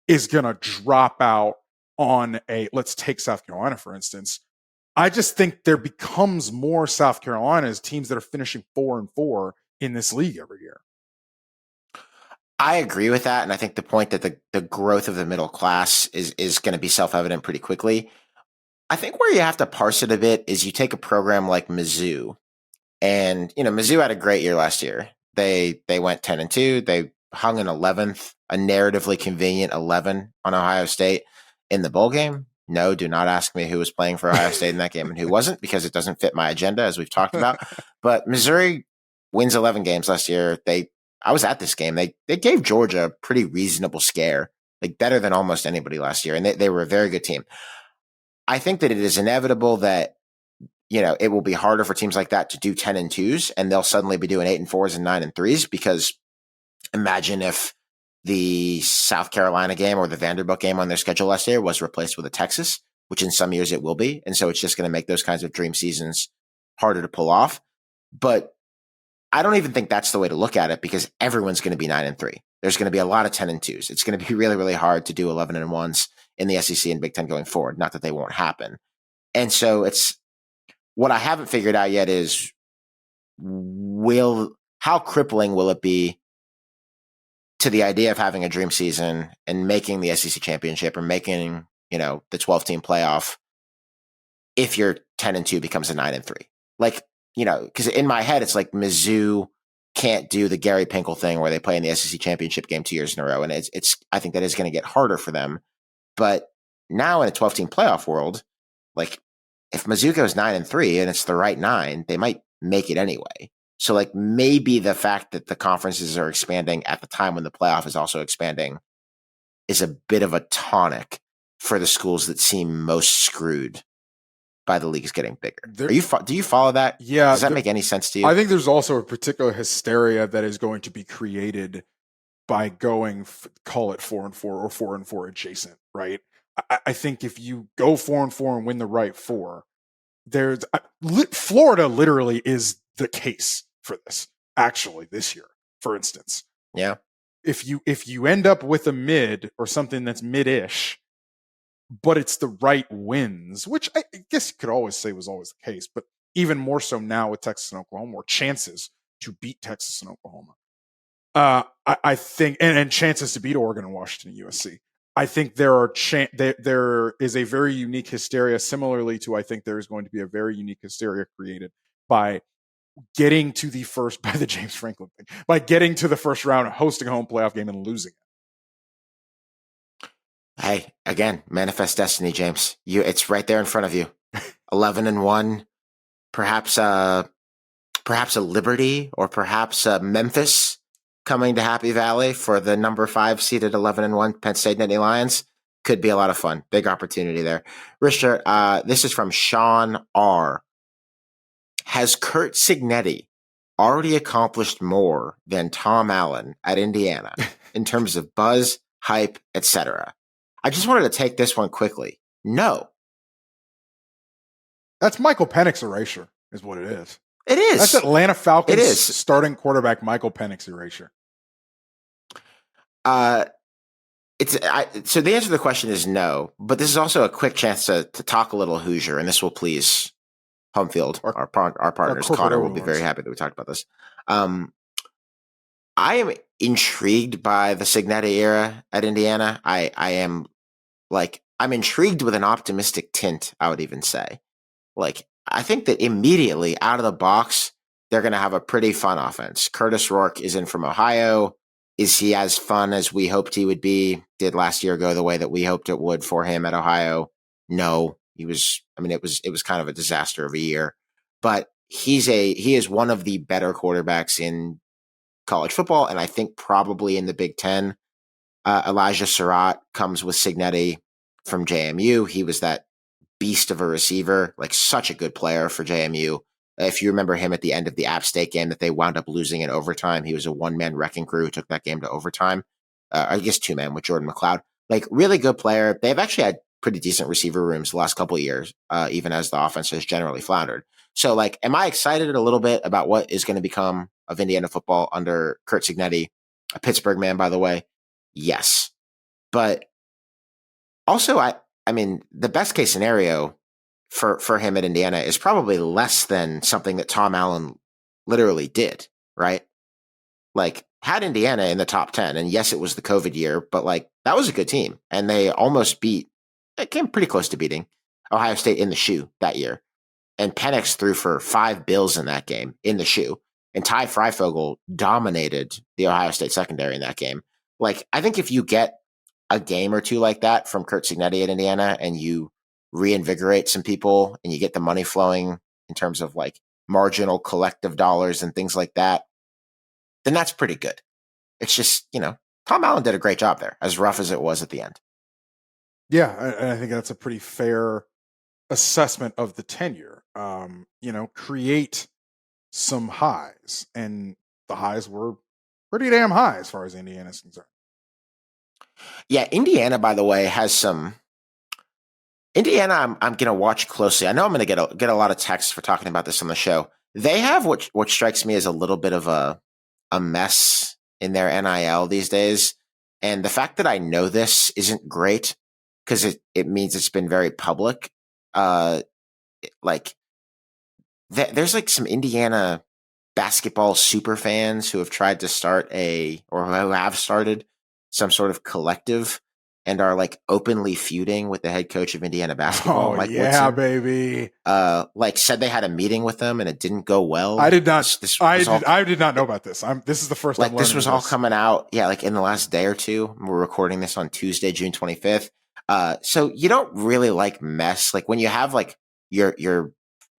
is going to drop out on let's take South Carolina, for instance. I just think there becomes more South Carolina's teams that are finishing 4-4 in this league every year. I agree with that. And I think the point that the growth of the middle class is going to be self-evident pretty quickly. I think where you have to parse it a bit is you take a program like Mizzou. And, Mizzou had a great year last year. They went 10-2. They hung an 11th, a narratively convenient 11 on Ohio State in the bowl game. No, do not ask me who was playing for Ohio State in that game and who wasn't, because it doesn't fit my agenda, as we've talked about. But Missouri wins 11 games last year. I was at this game. They gave Georgia a pretty reasonable scare, like better than almost anybody last year. And they were a very good team. I think that it is inevitable that, it will be harder for teams like that to do 10-2s, and they'll suddenly be doing 8-4s and 9-3s, because imagine if the South Carolina game or the Vanderbilt game on their schedule last year was replaced with a Texas, which in some years it will be. And so it's just going to make those kinds of dream seasons harder to pull off. But I don't even think that's the way to look at it, because everyone's going to be 9-3. There's going to be a lot of 10-2s. It's going to be really, really hard to do 11-1s in the SEC and Big Ten going forward. Not that they won't happen. And so what I haven't figured out yet is how crippling will it be to the idea of having a dream season and making the SEC championship or making, the 12-team playoff if your 10-2 becomes a 9-3. Like, because in my head, it's like Mizzou can't do the Gary Pinkel thing where they play in the SEC championship game 2 years in a row. And I think that is going to get harder for them. But now in a 12-team playoff world, like if Mizzou goes 9-3 and it's the right 9, they might make it anyway. So like maybe the fact that the conferences are expanding at the time when the playoff is also expanding is a bit of a tonic for the schools that seem most screwed by the leagues getting bigger. Do you follow that? Yeah. Does that make any sense to you? I think there's also a particular hysteria that is going to be created by going, call it 4-4 or 4-4 adjacent, right? I think if you go 4-4 and win the right 4, Florida literally is the case for this, actually, this year, for instance. Yeah. If you end up with a mid or something that's mid-ish, but it's the right wins, which I guess you could always say was always the case, but even more so now with Texas and Oklahoma, or chances to beat Texas and Oklahoma. I think, and chances to beat Oregon and Washington and USC. I think there is a very unique hysteria, similarly to I think there is going to be a very unique hysteria created by getting to by the James Franklin thing, by getting to the first round, hosting a home playoff game and losing it. Hey, again, manifest destiny, James. It's right there in front of you. 11-1, perhaps a Liberty or perhaps a Memphis coming to Happy Valley for the number 5 seeded 11-1 Penn State Nittany Lions. Could be a lot of fun. Big opportunity there. Richard, this is from Sean R. Has Curt Cignetti already accomplished more than Tom Allen at Indiana in terms of buzz, hype, etc.? I just wanted to take this one quickly. No. That's Michael Penix erasure, is what it is. It is. That's Atlanta Falcons it is. Starting quarterback Michael Penix erasure. So the answer to the question is no, but this is also a quick chance to talk a little Hoosier, and this will please home field. Our partners, Connor, will be very happy that we talked about this. I am intrigued by the Cignetti era at Indiana. I'm intrigued with an optimistic tint, I would even say. Like, I think that immediately out of the box, they're going to have a pretty fun offense. Curtis Rourke is in from Ohio. Is he as fun as we hoped he would be? Did last year go the way that we hoped it would for him at Ohio? No, it was kind of a disaster of a year, but he is one of the better quarterbacks in college football. And I think probably in the Big Ten. Elijah Surratt comes with Cignetti from JMU. He was that beast of a receiver, like such a good player for JMU. If you remember him at the end of the App State game that they wound up losing in overtime, he was a one-man wrecking crew who took that game to overtime. I guess two-man with Jordan McLeod. Like, really good player. They've actually had pretty decent receiver rooms the last couple of years, even as the offense has generally floundered. So, like, am I excited a little bit about what is going to become of Indiana football under Curt Cignetti, a Pittsburgh man, by the way? Yes. But also, I mean, the best case scenario for him at Indiana is probably less than something that Tom Allen literally did, right? Like, had Indiana in the top 10, and yes, it was the COVID year, but like, that was a good team. And they almost it came pretty close to beating Ohio State in the shoe that year. And Penix threw for 5 bills in that game in the shoe. And Ty Freifogel dominated the Ohio State secondary in that game. Like, I think if you get a game or two like that from Curt Cignetti at Indiana and you reinvigorate some people and you get the money flowing in terms of like marginal collective dollars and things like that, then that's pretty good. It's just, Tom Allen did a great job there, as rough as it was at the end. Yeah, I think that's a pretty fair assessment of the tenure. Create some highs, and the highs were pretty damn high as far as Indiana is concerned. Yeah, Indiana, by the way, has some. Indiana, I'm going to watch closely. I know I'm going to get a lot of texts for talking about this on the show. They have what strikes me as a little bit of a mess in their NIL these days, and the fact that I know this isn't great because it means it's been very public. There's like some Indiana basketball super fans who have tried to start or who have started some sort of collective and are like openly feuding with the head coach of Indiana basketball. Mike Woodson. Baby. Said they had a meeting with them and it didn't go well. I did not. I did not know about this. This is the first time. This was all coming out. Yeah, like in the last day or two. We're recording this on Tuesday, June 25th. So you don't really like mess. Like when you have like your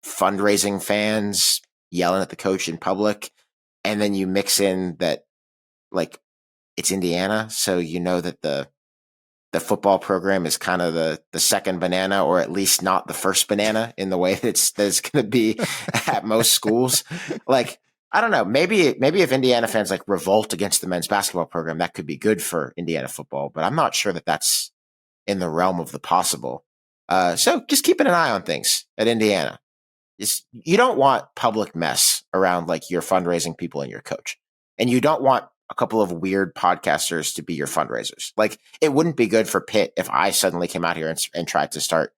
fundraising fans yelling at the coach in public, and then you mix in that like it's Indiana, so you know that the football program is kind of the second banana, or at least not the first banana in the way that it's going to be at most schools. Like, I don't know, maybe if Indiana fans like revolt against the men's basketball program, that could be good for Indiana football, but I'm not sure that that's in the realm of the possible. So just keeping an eye on things at Indiana. You don't want public mess around like your fundraising people and your coach. And you don't want a couple of weird podcasters to be your fundraisers. Like, it wouldn't be good for Pitt if I suddenly came out here and tried to start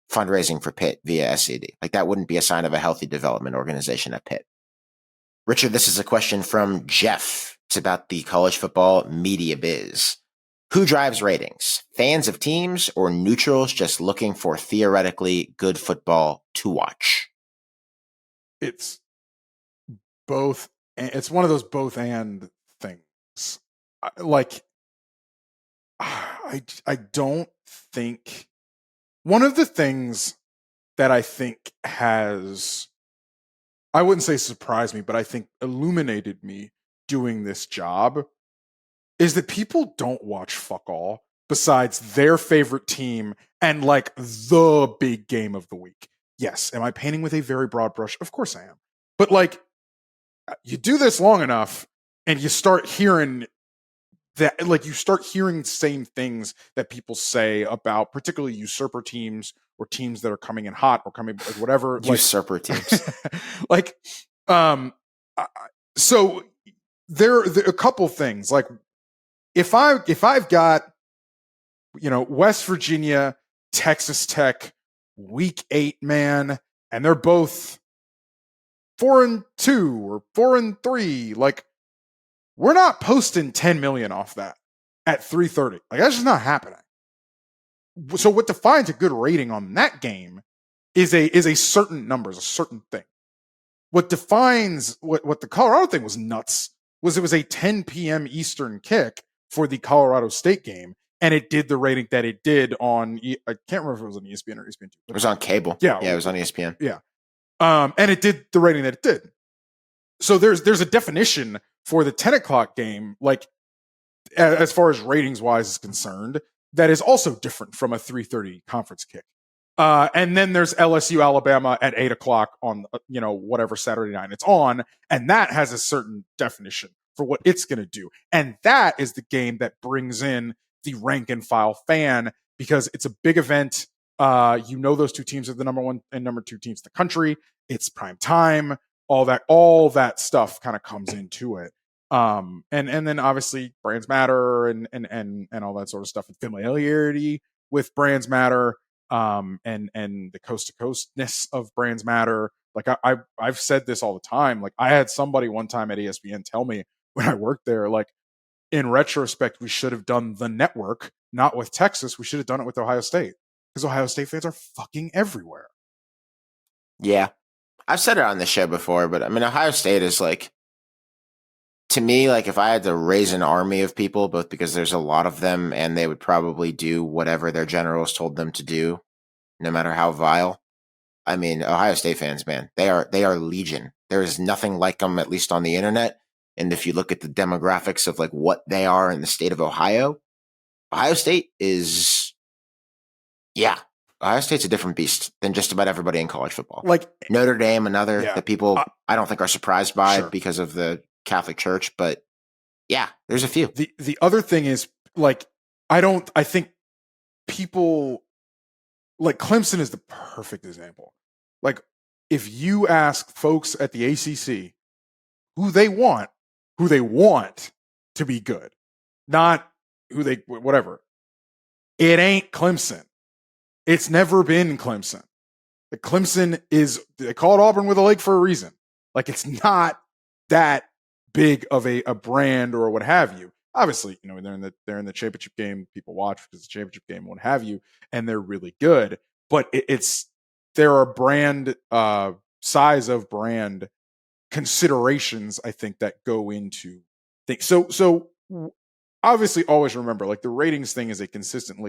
fundraising for Pitt via SCD. Like, that wouldn't be a sign of a healthy development organization at Pitt. Richard, this is a question from Jeff. It's about the college football media biz. Who drives ratings? Fans of teams or neutrals just looking for theoretically good football to watch? It's both. It's one of those both and things. Like, I don't think one of the things that I think has, I wouldn't say surprised me, but I think illuminated me doing this job is that people don't watch fuck all besides their favorite team and like the big game of the week. Yes. Am I painting with a very broad brush? Of course I am. But like, you do this long enough and you start hearing that, like, you start hearing the same things that people say about particularly usurper teams or teams that are coming in hot or coming like whatever. Usurper teams. Like, so there are a couple things. Like, if I've got, West Virginia, Texas Tech, week 8, man, and they're both 4-2 or 4-3, like, we're not posting 10 million off that at 3:30. Like, that's just not happening. So what defines a good rating on that game is a certain number, is a certain thing. What defines what the Colorado thing was nuts was it was a 10 p.m. Eastern kick for the Colorado State game, and it did the rating that it did on, I can't remember if it was on ESPN or ESPN2. It was on cable. Yeah, it was on ESPN. Yeah. And it did the rating that it did. So there's a definition for the 10 o'clock game, like, as far as ratings wise is concerned, that is also different from a 3:30 conference kick. And then there's LSU Alabama at 8 o'clock on, whatever Saturday night it's on. And that has a certain definition for what it's going to do. And that is the game that brings in the rank and file fan because it's a big event. Those two teams are the number one and number two teams in the country. It's prime time. All that stuff kind of comes into it. And then obviously brands matter and all that sort of stuff, and familiarity with brands matter. And the coast to coastness of brands matter. Like I've said this all the time. Like I had somebody one time at ESPN tell me when I worked there, like in retrospect, we should have done the network, not with Texas. We should have done it with Ohio State, because Ohio State fans are fucking everywhere. Yeah. I've said it on the show before, but I mean, Ohio State is like, to me, like if I had to raise an army of people, both because there's a lot of them and they would probably do whatever their generals told them to do, no matter how vile. I mean, Ohio State fans, man, they are legion. There is nothing like them, at least on the internet. And if you look at the demographics of like what they are in the state of Ohio, Ohio State is, Ohio State's a different beast than just about everybody in college football. Like Notre Dame, another that people I don't think are surprised by because of the Catholic Church, but yeah, there's a few. The other thing is, like, I think people, like Clemson is the perfect example. Like if you ask folks at the ACC who they want to be good, not who they, whatever, it ain't Clemson. It's never been Clemson. The Clemson is, they call it Auburn with a lake for a reason. Like it's not that big of a brand or what have you. Obviously, they're in the championship game. People watch because it's a championship game, what have you, and they're really good. But there are brand size of brand considerations, I think, that go into things. So obviously, always remember, like the ratings thing is a consistent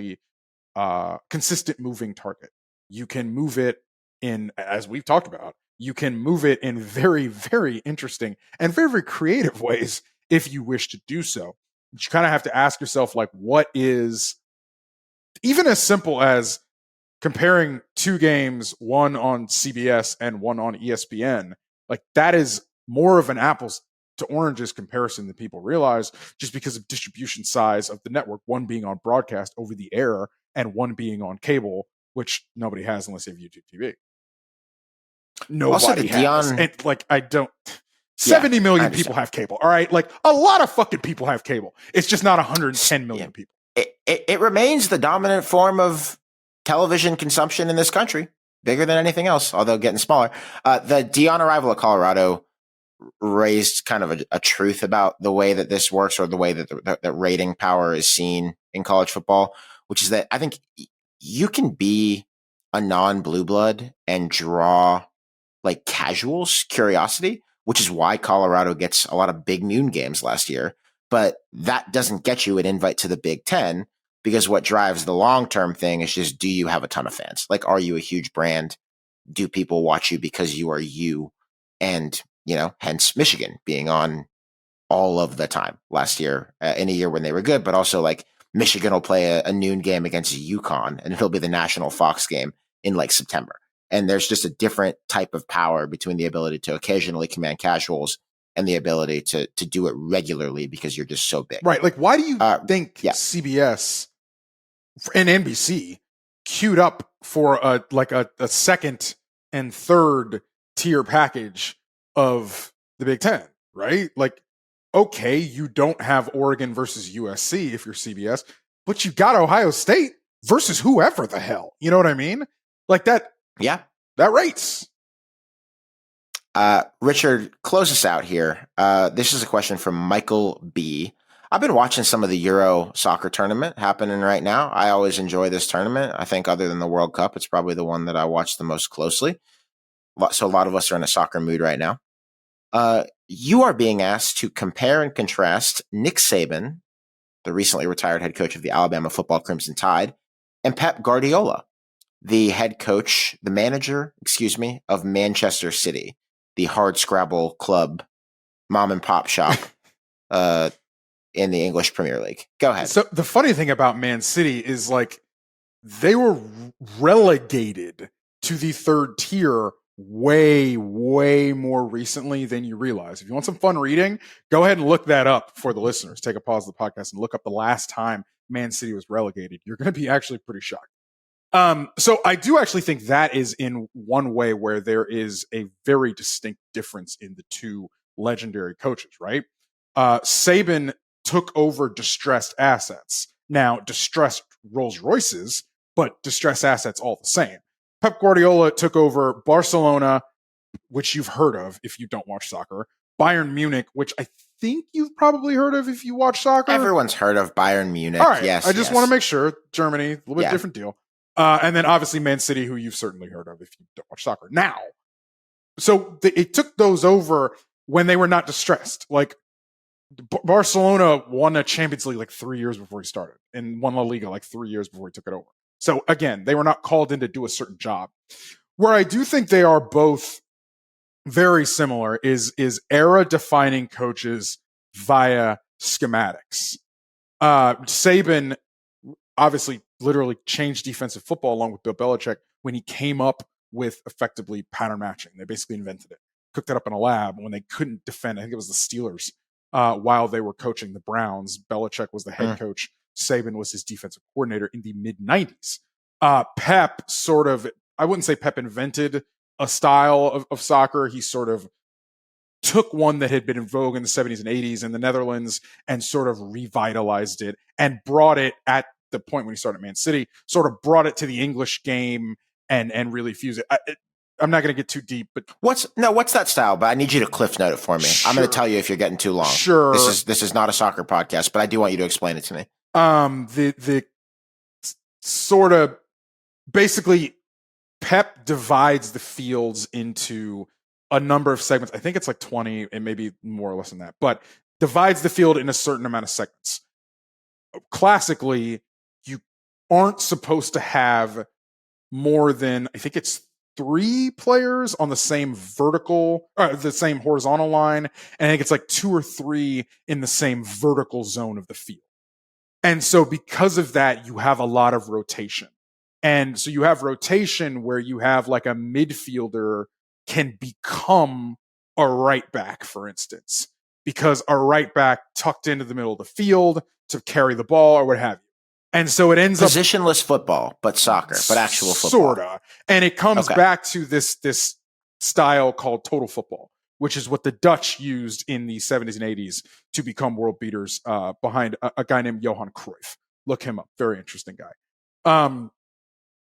moving target. You can move it in, as we've talked about, you can move it in very, very interesting and very, very creative ways if you wish to do so. But you kind of have to ask yourself, like, what is, even as simple as comparing two games, one on CBS and one on ESPN, like that is more of an apples to oranges comparison than people realize, just because of distribution size of the network, one being on broadcast over the air and one being on cable, which nobody has unless you have YouTube TV. Nobody has. And like, 70 million people have cable. All right. Like a lot of fucking people have cable. It's just not 110 million people. It remains the dominant form of television consumption in this country, bigger than anything else, although getting smaller. The Deion arrival at Colorado raised kind of a truth about the way that this works, or the way that that rating power is seen in college football, which is that I think you can be a non-blue blood and draw like casuals curiosity, which is why Colorado gets a lot of big noon games last year. But that doesn't get you an invite to the Big Ten, because what drives the long-term thing is just, do you have a ton of fans? Like, are you a huge brand? Do people watch you because you are you? And, hence Michigan being on all of the time last year, in a year when they were good, but also like Michigan will play a noon game against UConn, and it'll be the national Fox game in like September. And there's just a different type of power between the ability to occasionally command casuals and the ability to do it regularly because you're just so big. Right. Like, why do you think CBS and NBC queued up for a second and third tier package of the Big Ten, right? Like, okay, you don't have Oregon versus USC if you're CBS, but you got Ohio State versus whoever the hell. You know what I mean? Like that. Yeah. That rates. Richard, close us out here. This is a question from Michael B. I've been watching some of the Euro soccer tournament happening right now. I always enjoy this tournament. I think other than the World Cup, it's probably the one that I watch the most closely. So a lot of us are in a soccer mood right now. You are being asked to compare and contrast Nick Saban, the recently retired head coach of the Alabama football Crimson Tide, and Pep Guardiola, the manager of Manchester City, the hard scrabble club, mom and pop shop in the English Premier League. Go ahead. So the funny thing about Man City is, like, they were relegated to the third tier way, way more recently than you realize. If you want some fun reading, go ahead and look that up for the listeners. Take a pause of the podcast and look up the last time Man City was relegated, you're going to be actually pretty shocked. So I do actually think that is in one way where there is a very distinct difference in the two legendary coaches, right? Saban took over distressed assets. Now, distressed Rolls Royces, but distressed assets all the same. Pep Guardiola took over Barcelona, which you've heard of if you don't watch soccer, Bayern Munich, which I think you've probably heard of if you watch soccer. Everyone's heard of Bayern Munich. All right. Yes. I just want to make sure. Germany, a little bit different deal. And then obviously Man City, who you've certainly heard of if you don't watch soccer. Now, so it took those over when they were not distressed. Like Barcelona won a Champions League like 3 years before he started and won La Liga like 3 years before he took it over. So again, they were not called in to do a certain job. Where I do think they are both very similar is era-defining coaches via schematics. Saban obviously literally changed defensive football along with Bill Belichick when he came up with effectively pattern matching. They basically invented it, cooked it up in a lab when they couldn't defend. I think it was the Steelers while they were coaching the Browns. Belichick was the head coach. Saban was his defensive coordinator in the mid-90s. Pep sort of, I wouldn't say Pep invented a style of soccer. He sort of took one that had been in vogue in the 70s and 80s in the Netherlands and sort of revitalized it and brought it at the point when he started Man City, sort of brought it to the English game and really fused it. I'm not going to get too deep, but what's that style? But I need you to cliff note it for me. Sure. I'm going to tell you if you're getting too long. Sure. This is not a soccer podcast, but I do want you to explain it to me. The sort of basically Pep divides the fields into a number of segments. I think it's like 20 and maybe more or less than that, but divides the field in a certain amount of segments. Classically, you aren't supposed to have more than, I think it's 3 players on the same the same horizontal line. And I think it's like 2 or 3 in the same vertical zone of the field. And so because of that, you have a lot of rotation. And so you have rotation where you have like a midfielder can become a right back, for instance, because a right back tucked into the middle of the field to carry the ball or what have you. And so it ends positionless football, but soccer, but actual football. Sorta. And it comes back to this style called total football, which is what the Dutch used in the 70s and 80s to become world beaters behind a guy named Johan Cruyff. Look him up. Very interesting guy.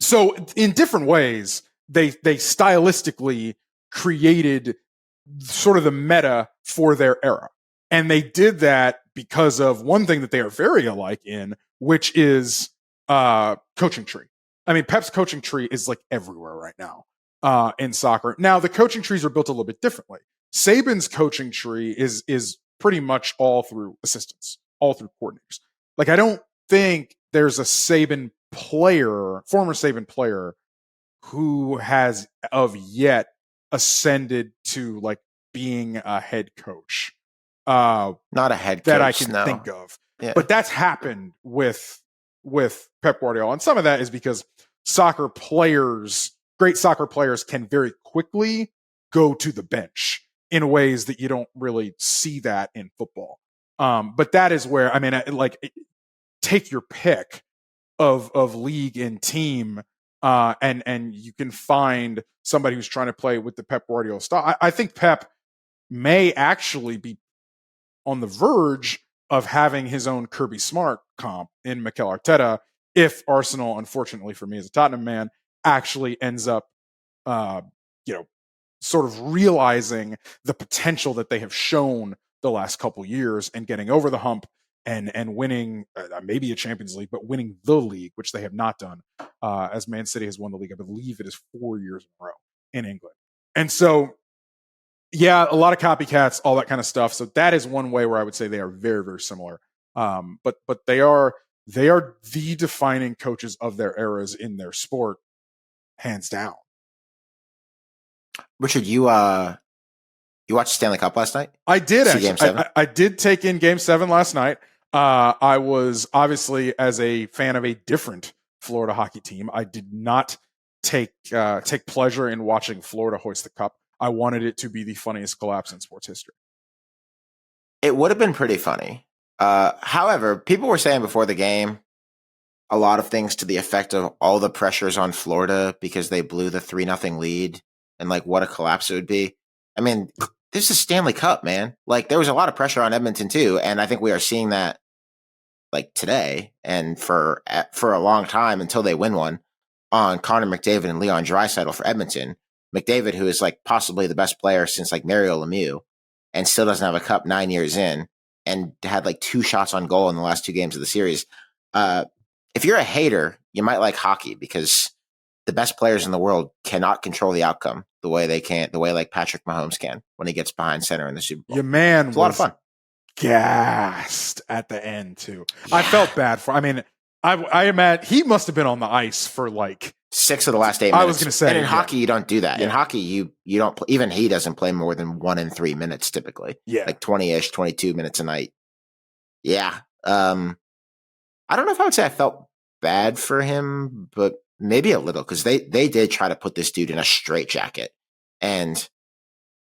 So in different ways, they stylistically created sort of the meta for their era. And they did that because of one thing that they are very alike in, which is coaching tree. I mean, Pep's coaching tree is like everywhere right now in soccer. Now, the coaching trees are built a little bit differently. Saban's coaching tree is pretty much all through assistants, all through coordinators. Like, I don't think there's a former Saban player, who has of yet ascended to like being a head coach. Not a head coach that I can think of. Yeah. But that's happened with Pep Guardiola. And some of that is because great soccer players can very quickly go to the bench in ways that you don't really see that in football. But that is where, I mean, take your pick of league and team, and you can find somebody who's trying to play with the Pep Guardiola style. I think Pep may actually be on the verge of having his own Kirby Smart comp in Mikel Arteta if Arsenal, unfortunately for me as a Tottenham man, actually ends up, sort of realizing the potential that they have shown the last couple years and getting over the hump and winning maybe a Champions League, but winning the league, which they have not done, as Man City has won the league. I believe it is 4 years in a row in England. And so, yeah, a lot of copycats, all that kind of stuff. So that is one way where I would say they are very, very similar. But they are the defining coaches of their eras in their sport, hands down. Richard, you watched Stanley Cup last night? I did, actually. Game 7? I did take in Game 7 last night. I was obviously, as a fan of a different Florida hockey team, I did not take pleasure in watching Florida hoist the cup. I wanted it to be the funniest collapse in sports history. It would have been pretty funny. However, people were saying before the game, a lot of things to the effect of all the pressures on Florida because they blew the 3-0 lead and like what a collapse it would be. I mean, this is Stanley Cup, man. Like there was a lot of pressure on Edmonton too, and I think we are seeing that like today and for a long time until they win one on Connor McDavid and Leon Draisaitl for Edmonton. McDavid, who is like possibly the best player since like Mario Lemieux, and still doesn't have a cup 9 years in, and had like 2 shots on goal in the last 2 games of the series. If you're a hater, you might like hockey because the best players in the world cannot control the outcome the way like Patrick Mahomes can when he gets behind center in the Super Bowl. Your man It's a lot of fun. Gassed at the end too. Yeah. I felt bad for. I mean, I imagine he must have been on the ice for like 6 of the last 8 minutes. I was going to say, and in yeah. hockey, you don't do that. Yeah. In hockey, you don't. Even he doesn't play more than 1 in 3 minutes typically. Yeah. Like 20-ish, 22 minutes a night. Yeah. I don't know if I would say I felt bad for him, but maybe a little because they did try to put this dude in a straitjacket and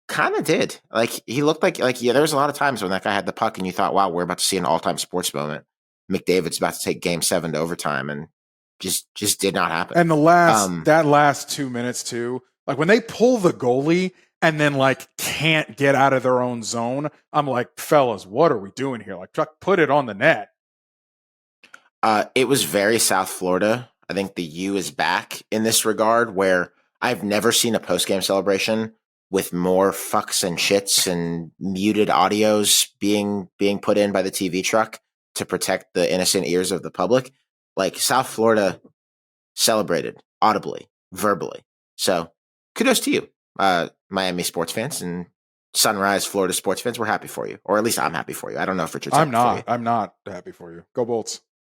kind of did. Like he looked like yeah. There was a lot of times when that guy had the puck and you thought, wow, we're about to see an all-time sports moment. McDavid's about to take Game 7 to overtime and just did not happen. And the last 2 minutes too, like when they pull the goalie and then like can't get out of their own zone, I'm like, fellas, what are we doing here? Like, put it on the net. It was very South Florida. I think the U is back in this regard, where I've never seen a post-game celebration with more fucks and shits and muted audios being put in by the TV truck to protect the innocent ears of the public. Like South Florida celebrated audibly, verbally. So kudos to you, Miami sports fans and Sunrise Florida sports fans. We're happy for you, or at least I'm happy for you. I don't know if Richard's I'm happy for you. not. I'm not happy for you. Go Bolts.